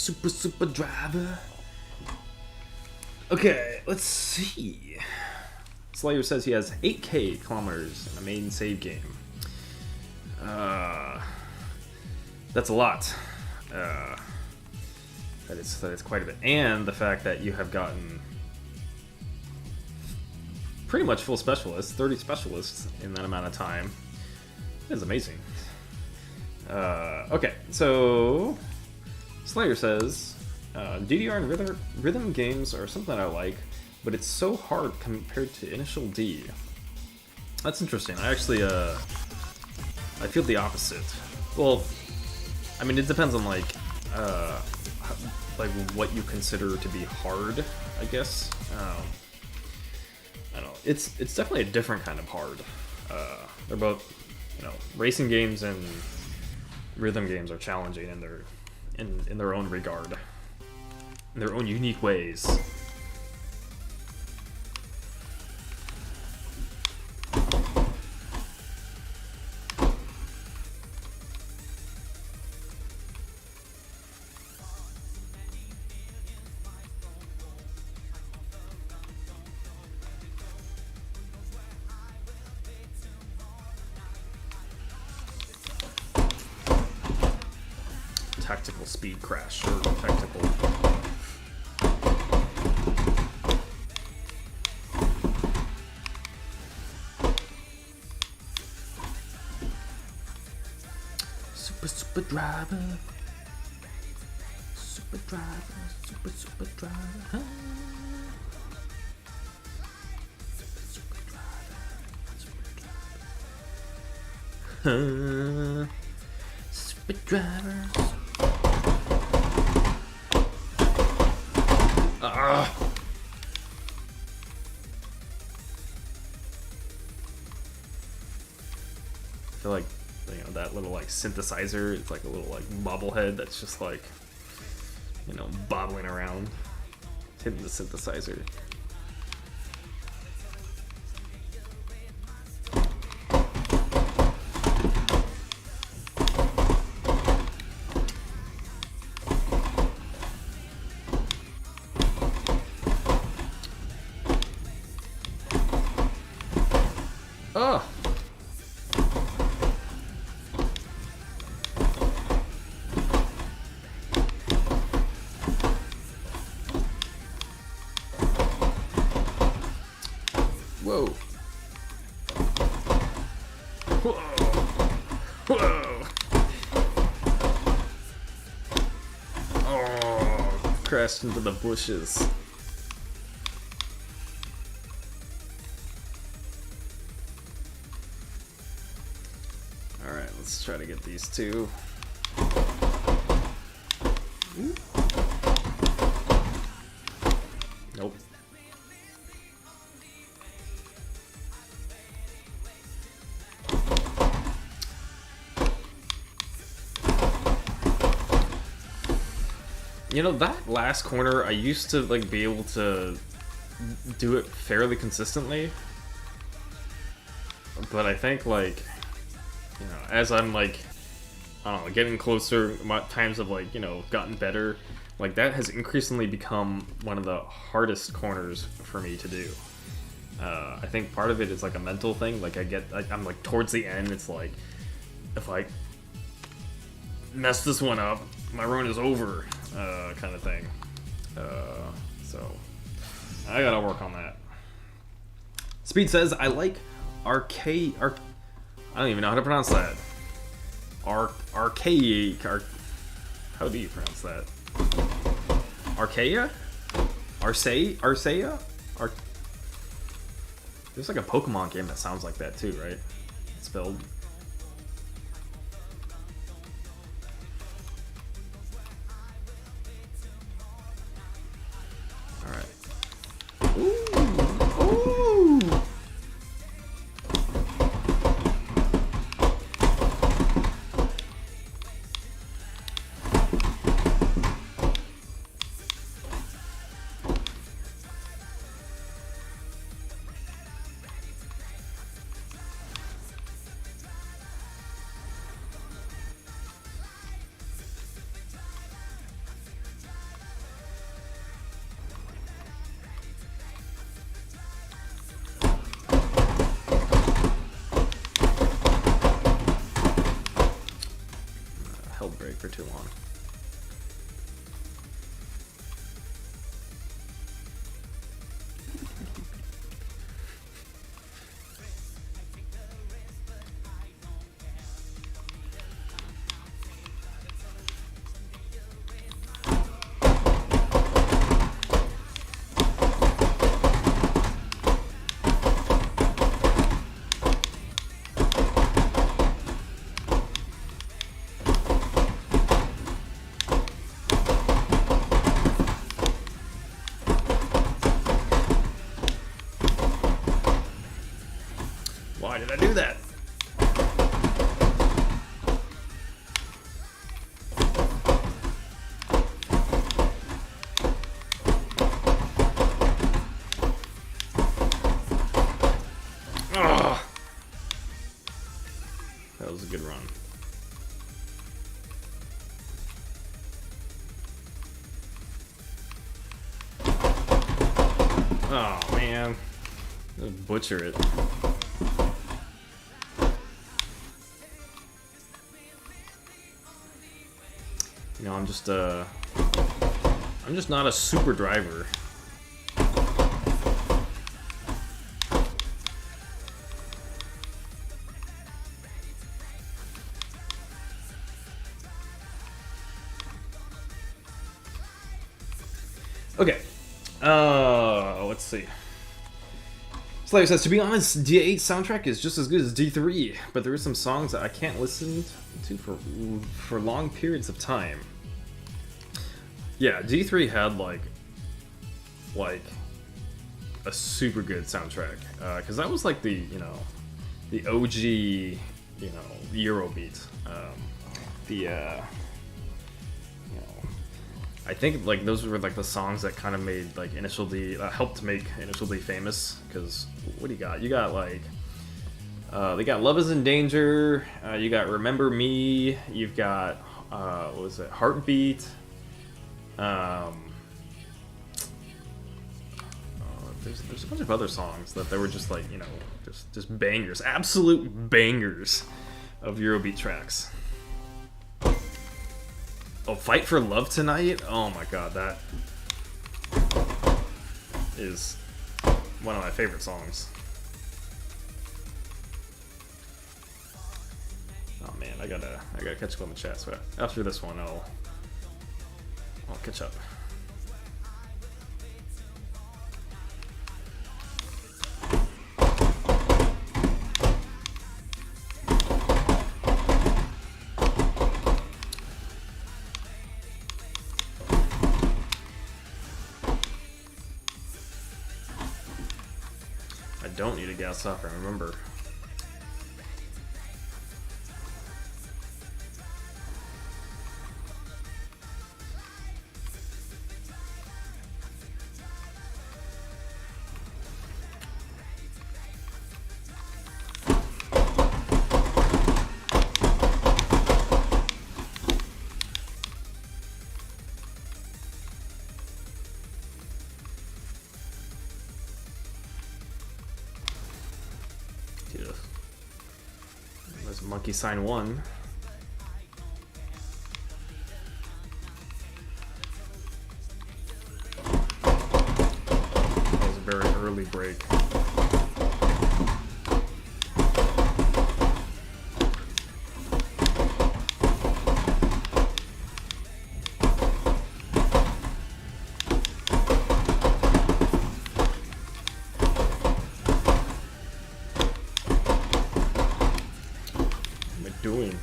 Super driver. Okay, let's see. Slayer says he has 8K kilometers in a main save game. That's a lot. That is quite a bit. And the fact that you have gotten pretty much full specialists, 30 specialists in that amount of time, is amazing. Okay, so Slayer says, DDR and rhythm games are something I like, but it's so hard compared to Initial D. That's interesting. I actually, I feel the opposite. Well, I mean, it depends on like what you consider to be hard, I guess. I don't know. It's definitely a different kind of hard. They're both, racing games and rhythm games are challenging in their own regard, in their own unique ways. Tactical speed crash, or tactical. Super driver. Super driver. Super driver. Huh? Super driver. Super driver. I feel like that little like synthesizer, it's like a little like bobblehead that's just like bobbling around. It's hitting the synthesizer. Oh. Whoa. Whoa. Whoa. Oh, crashed into the bushes. Alright, let's try to get these two. Ooh. Nope. That last corner, I used to be able to do it fairly consistently, but I think as I'm I don't know, getting closer, times have gotten better. That has increasingly become one of the hardest corners for me to do. I think part of it is a mental thing. I'm towards the end. It's if I mess this one up, my run is over, kind of thing. So I gotta work on that. Speed says I like arcade. I don't even know how to pronounce that. Archaic. How do you pronounce that? Archaea? Arcea? There's a Pokemon game that sounds like that too, right? It's spelled. Alright. Ooh! Ooh! Oh man, just butcher it. You know, I'm just not a super driver. Okay, let's see. Slayer says, to be honest, D8 soundtrack is just as good as D3, but there are some songs that I can't listen to for long periods of time. Yeah, D3 had like a super good soundtrack, because that was like the OG Eurobeat. I think like those were like the songs that kind of made like Initial D helped make Initial D famous. Because what do you got? You got like they got Love Is in Danger. You got Remember Me. You've got what was it? Heartbeat. There's a bunch of other songs that they were just like just bangers, absolute bangers of Eurobeat tracks. Oh, Fight for Love Tonight? Oh my god, that is one of my favorite songs. Oh man, I gotta catch up on the chat. So after this one, I'll catch up. Don't need a gas off, remember. There's monkey sign 1. That was a very early break. Doing.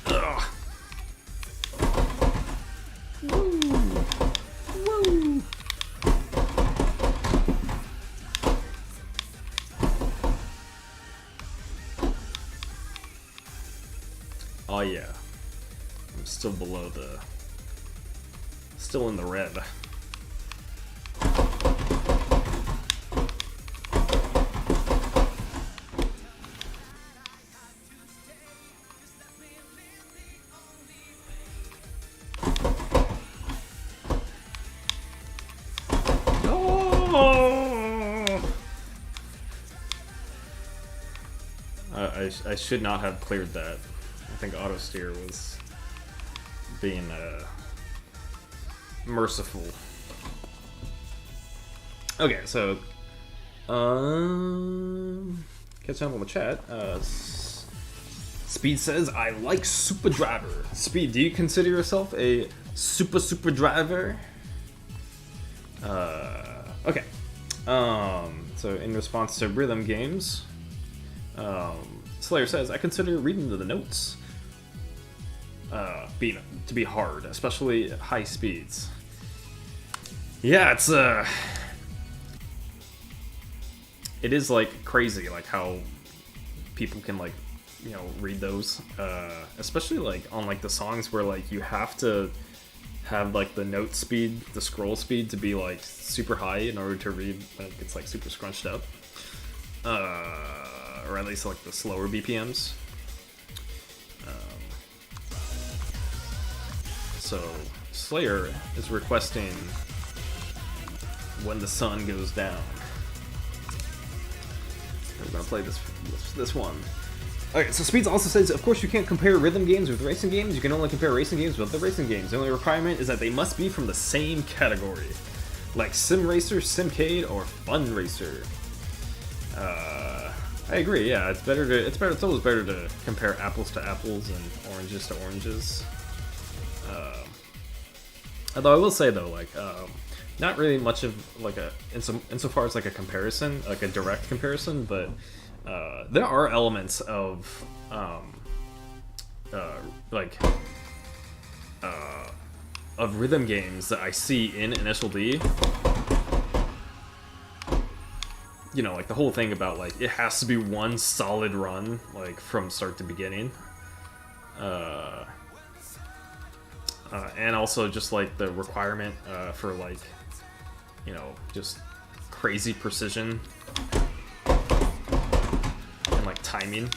Ugh. Woo. Woo. Oh yeah, I'm still below still in the red. I should not have cleared that. I think auto steer was being merciful. Okay, so catch up on the chat. Speed says, I like super driver. Speed, do you consider yourself a super driver? Okay. So in response to rhythm games, Slayer says, I consider reading the notes to be hard, especially at high speeds. Yeah, it is like crazy, like how people can like read those, especially like on like the songs where like you have to have like the note speed, the scroll speed to be like super high in order to read when it gets like super scrunched up, or at least like the slower BPMs. So Slayer is requesting When the Sun Goes Down. We're gonna play this one. Okay, so Speeds also says, of course you can't compare rhythm games with racing games, you can only compare racing games with the racing games. The only requirement is that they must be from the same category. Like Sim Racer, Simcade, or Fun Racer. I agree, yeah, it's always better to compare apples to apples and oranges to oranges. Although I will say though, like, not really much of like insofar as like a comparison, like a direct comparison, but there are elements of of rhythm games that I see in Initial D. You know, like the whole thing about like it has to be one solid run, like from start to beginning. And also just like the requirement for like, you know, just crazy precision and like timing.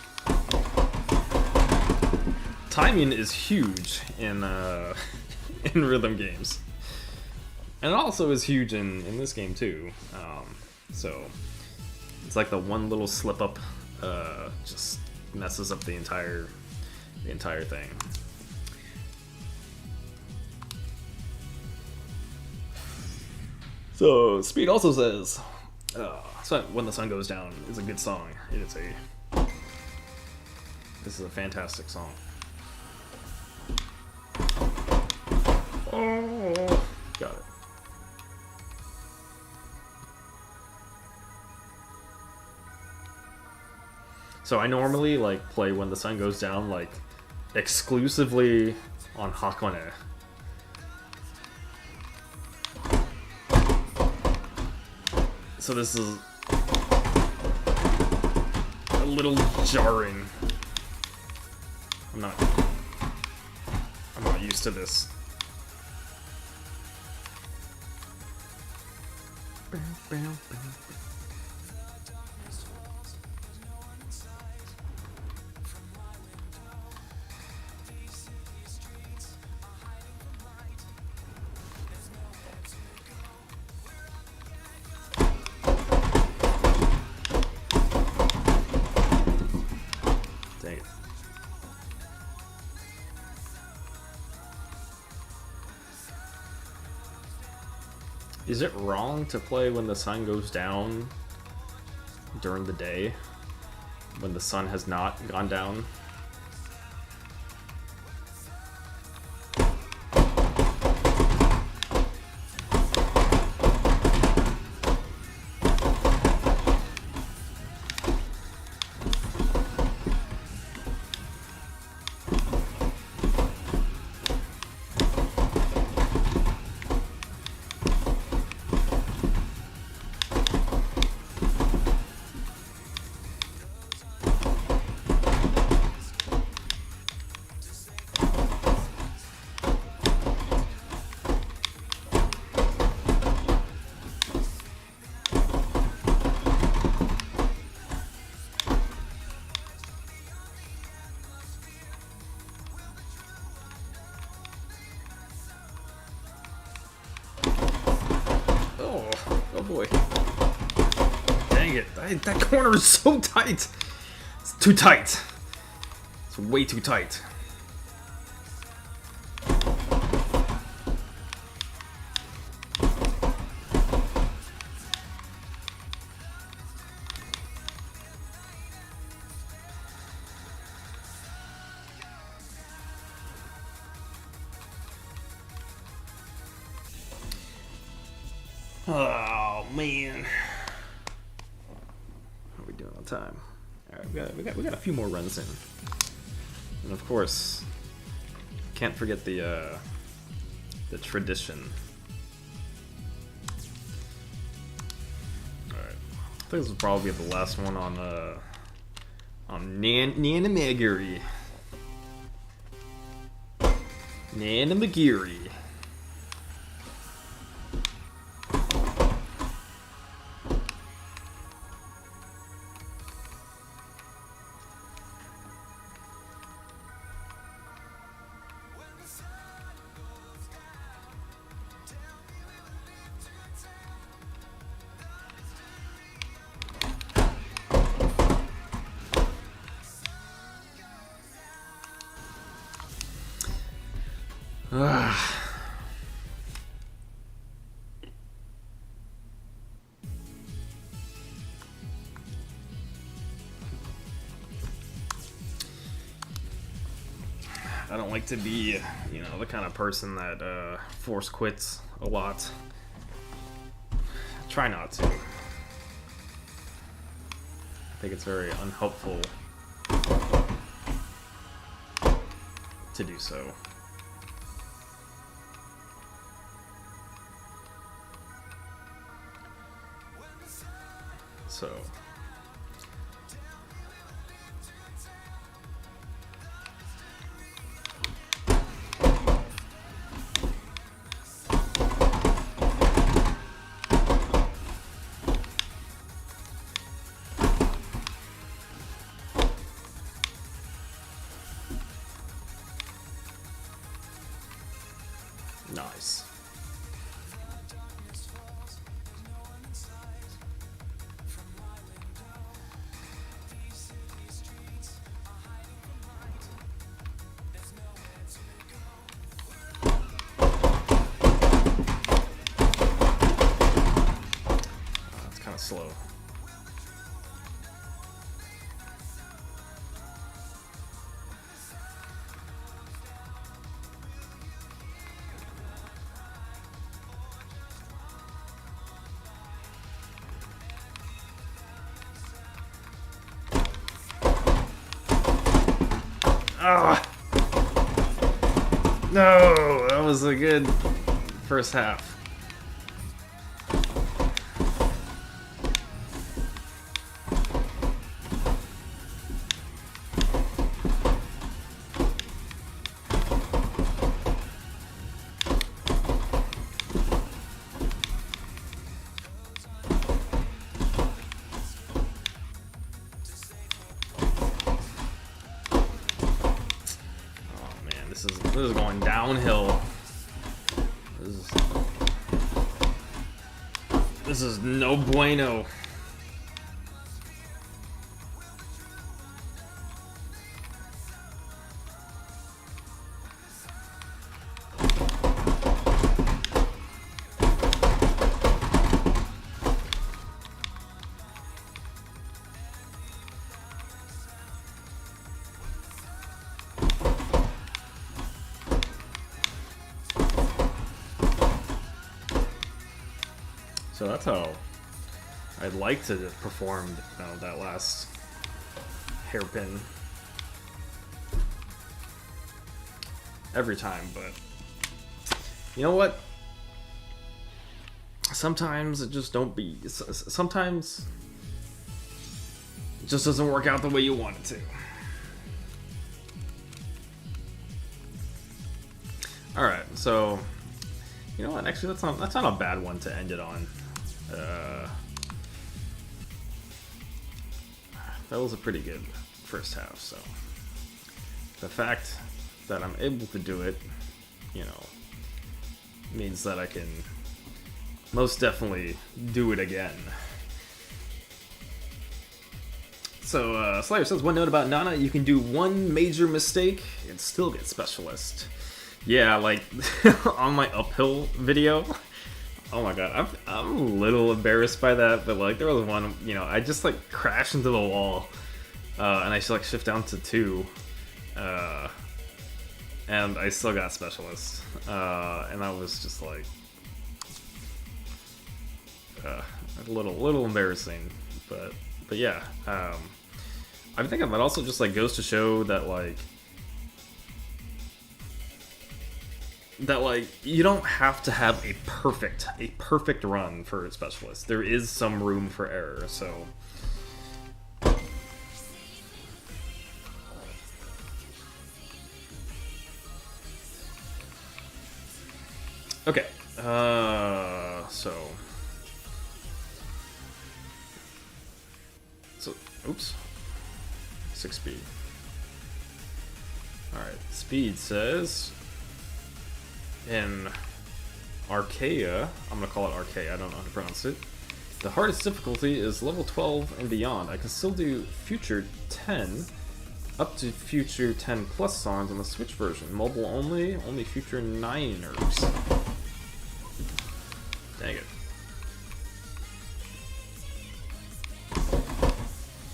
Timing is huge in in rhythm games, and it also is huge in this game too. So it's like the one little slip up just messes up the entire thing. So Speed also says, "When the Sun Goes Down" is a good song. This is a fantastic song. Oh, got it. So I normally like play When the Sun Goes Down like exclusively on Hakone. So this is a little jarring. I'm not used to this. Dang it. Is it wrong to play When the Sun Goes Down during the day, when the sun has not gone down? Oh boy. Dang it. That corner is so tight. It's too tight. It's way too tight. Oh man, how are we doing on time? All right, we got a few more runs in, and of course, can't forget the tradition. All right, I think this will probably be the last one on Nanamagari. Nanamagari. Ugh. I don't like to be, you know, the kind of person that force quits a lot. Try not to. I think it's very unhelpful to do so. So nice. That's kind of slow. Ah! No, that was a good first half. This is going downhill. This is no bueno. So that's how I'd like to perform, you know, that last hairpin every time, but you know what? Sometimes it just don't be. Sometimes it just doesn't work out the way you want it to. All right, so you know what? Actually, that's not a bad one to end it on. That was a pretty good first half. So the fact that I'm able to do it, you know, means that I can most definitely do it again. So Slayer says, one note about Nana: you can do one major mistake and still get Specialist. Yeah, like on my uphill video. Oh my god, I'm a little embarrassed by that, but like there was one, you know, I just like crashed into the wall, and I like shift down to 2, and I still got Specialist, and that was just like a little embarrassing, but yeah, I think that also just like goes to show that you don't have to have a perfect run for a Specialist. There is some room for error, so okay. So oops. 6 speed. Alright, speed says in Archaea, I'm gonna call it Archaea, I don't know how to pronounce it. The hardest difficulty is level 12 and beyond. I can still do future 10 Up to future 10 plus songs on the Switch version. Mobile only, only future 9ers. Dang it.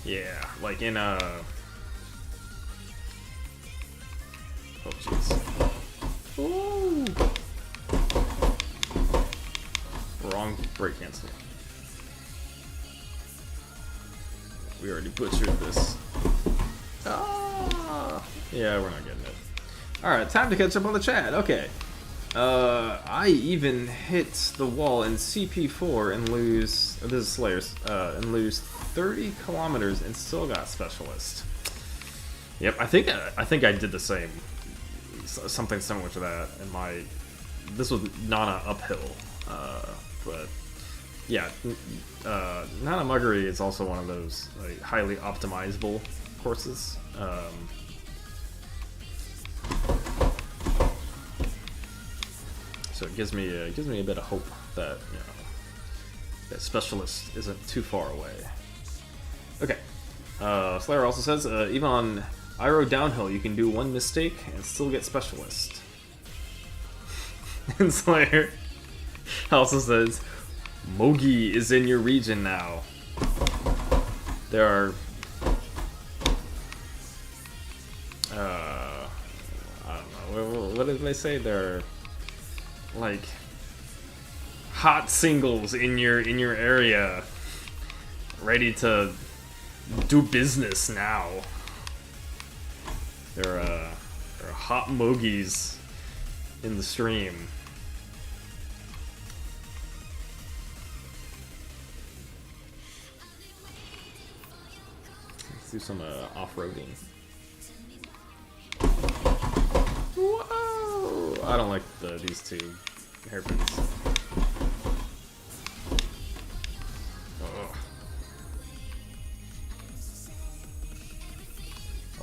Yeah, like in oh jeez. Ooh. Wrong break cancel. We already butchered this. Ah. Yeah, we're not getting it. Alright, time to catch up on the chat. Okay. I even hit the wall in CP4 and lose, this is Slayers, and lose 30 kilometers and still got Specialist. Yep, I think I did the same, something similar to that in my, this was Nana uphill, but yeah, Nanamagari is also one of those like highly optimizable courses. So it gives me a bit of hope that, you know, that Specialist isn't too far away. Okay. Slayer also says even on Iroh downhill you can do one mistake and still get Specialist. And Slayer also says Mogi is in your region now. There are I don't know, what did they say? There are like hot singles in your area ready to do business now. There are hot Mogis in the stream. Let's do some off-roading. Whoa! I don't like these two hairpins. Ugh.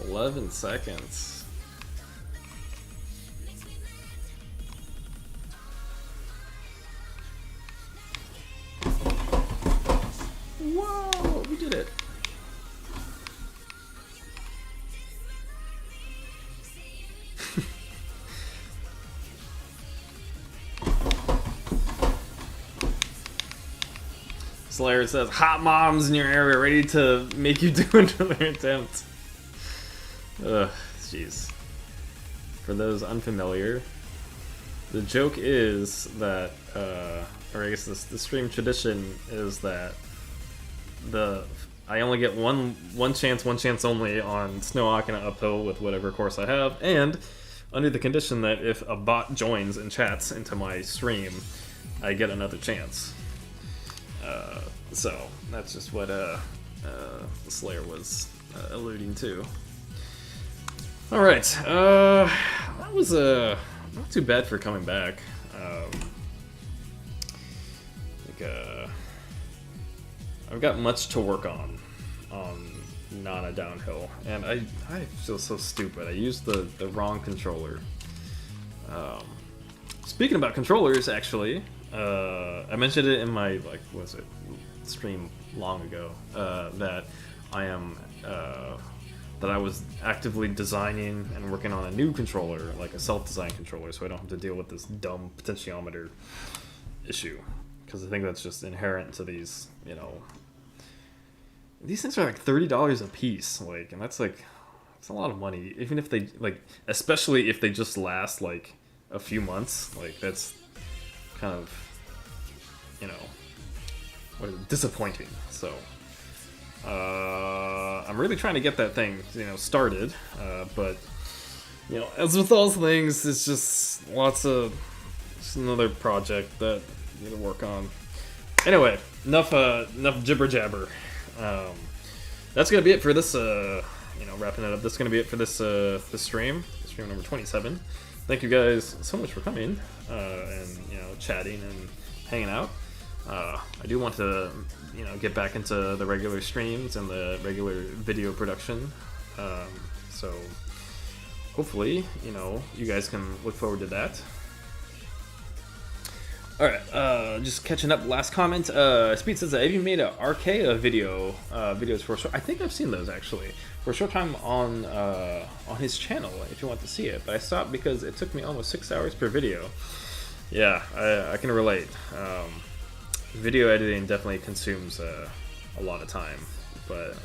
11 seconds. Whoa! We did it. Slayer says, hot moms in your area ready to make you do another attempt. Ugh, jeez. For those unfamiliar, the joke is that, or I guess the stream tradition is that I only get one chance only on Snow Akina uphill with whatever course I have, and under the condition that if a bot joins and chats into my stream, I get another chance. So that's just what the Slayer was alluding to. All right, that was not too bad for coming back. I've got much to work on Nana downhill, and I feel so stupid. I used the wrong controller. Speaking about controllers, actually, I mentioned it in my stream long ago that I was actively designing and working on a new controller, like a self-designed controller, so I don't have to deal with this dumb potentiometer issue. Because I think that's just inherent to these, you know. These things are like $30 a piece, like, and that's like, it's a lot of money. Even if they, like, especially if they just last like a few months, like, that's kind of, you know, disappointing. So I'm really trying to get that thing, you know, started, but you know, as with all things, it's just just another project that I need to work on. Anyway, enough jibber jabber. That's gonna be it for this. You know, wrapping it up. That's gonna be it for this stream number 27. Thank you guys so much for coming and, you know, chatting and hanging out. I do want to, you know, get back into the regular streams and the regular video production. So hopefully, you know, you guys can look forward to that. Alright, just catching up. Last comment. Speed says, have you made a RK video? Videos for a short. I think I've seen those actually for a short time on his channel. If you want to see it, but I stopped because it took me almost 6 hours per video. Yeah, I can relate. Video editing definitely consumes a lot of time, but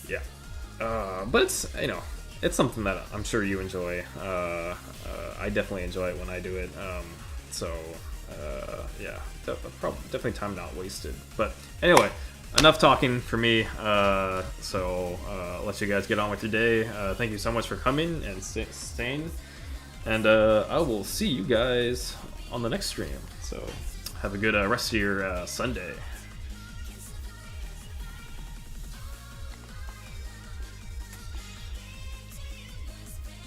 yeah. But it's, you know, it's something that I'm sure you enjoy. I definitely enjoy it when I do it. So yeah, definitely time not wasted. But anyway, enough talking for me. So let you guys get on with your day. Thank you so much for coming and staying. And I will see you guys on the next stream. So have a good rest of your Sunday.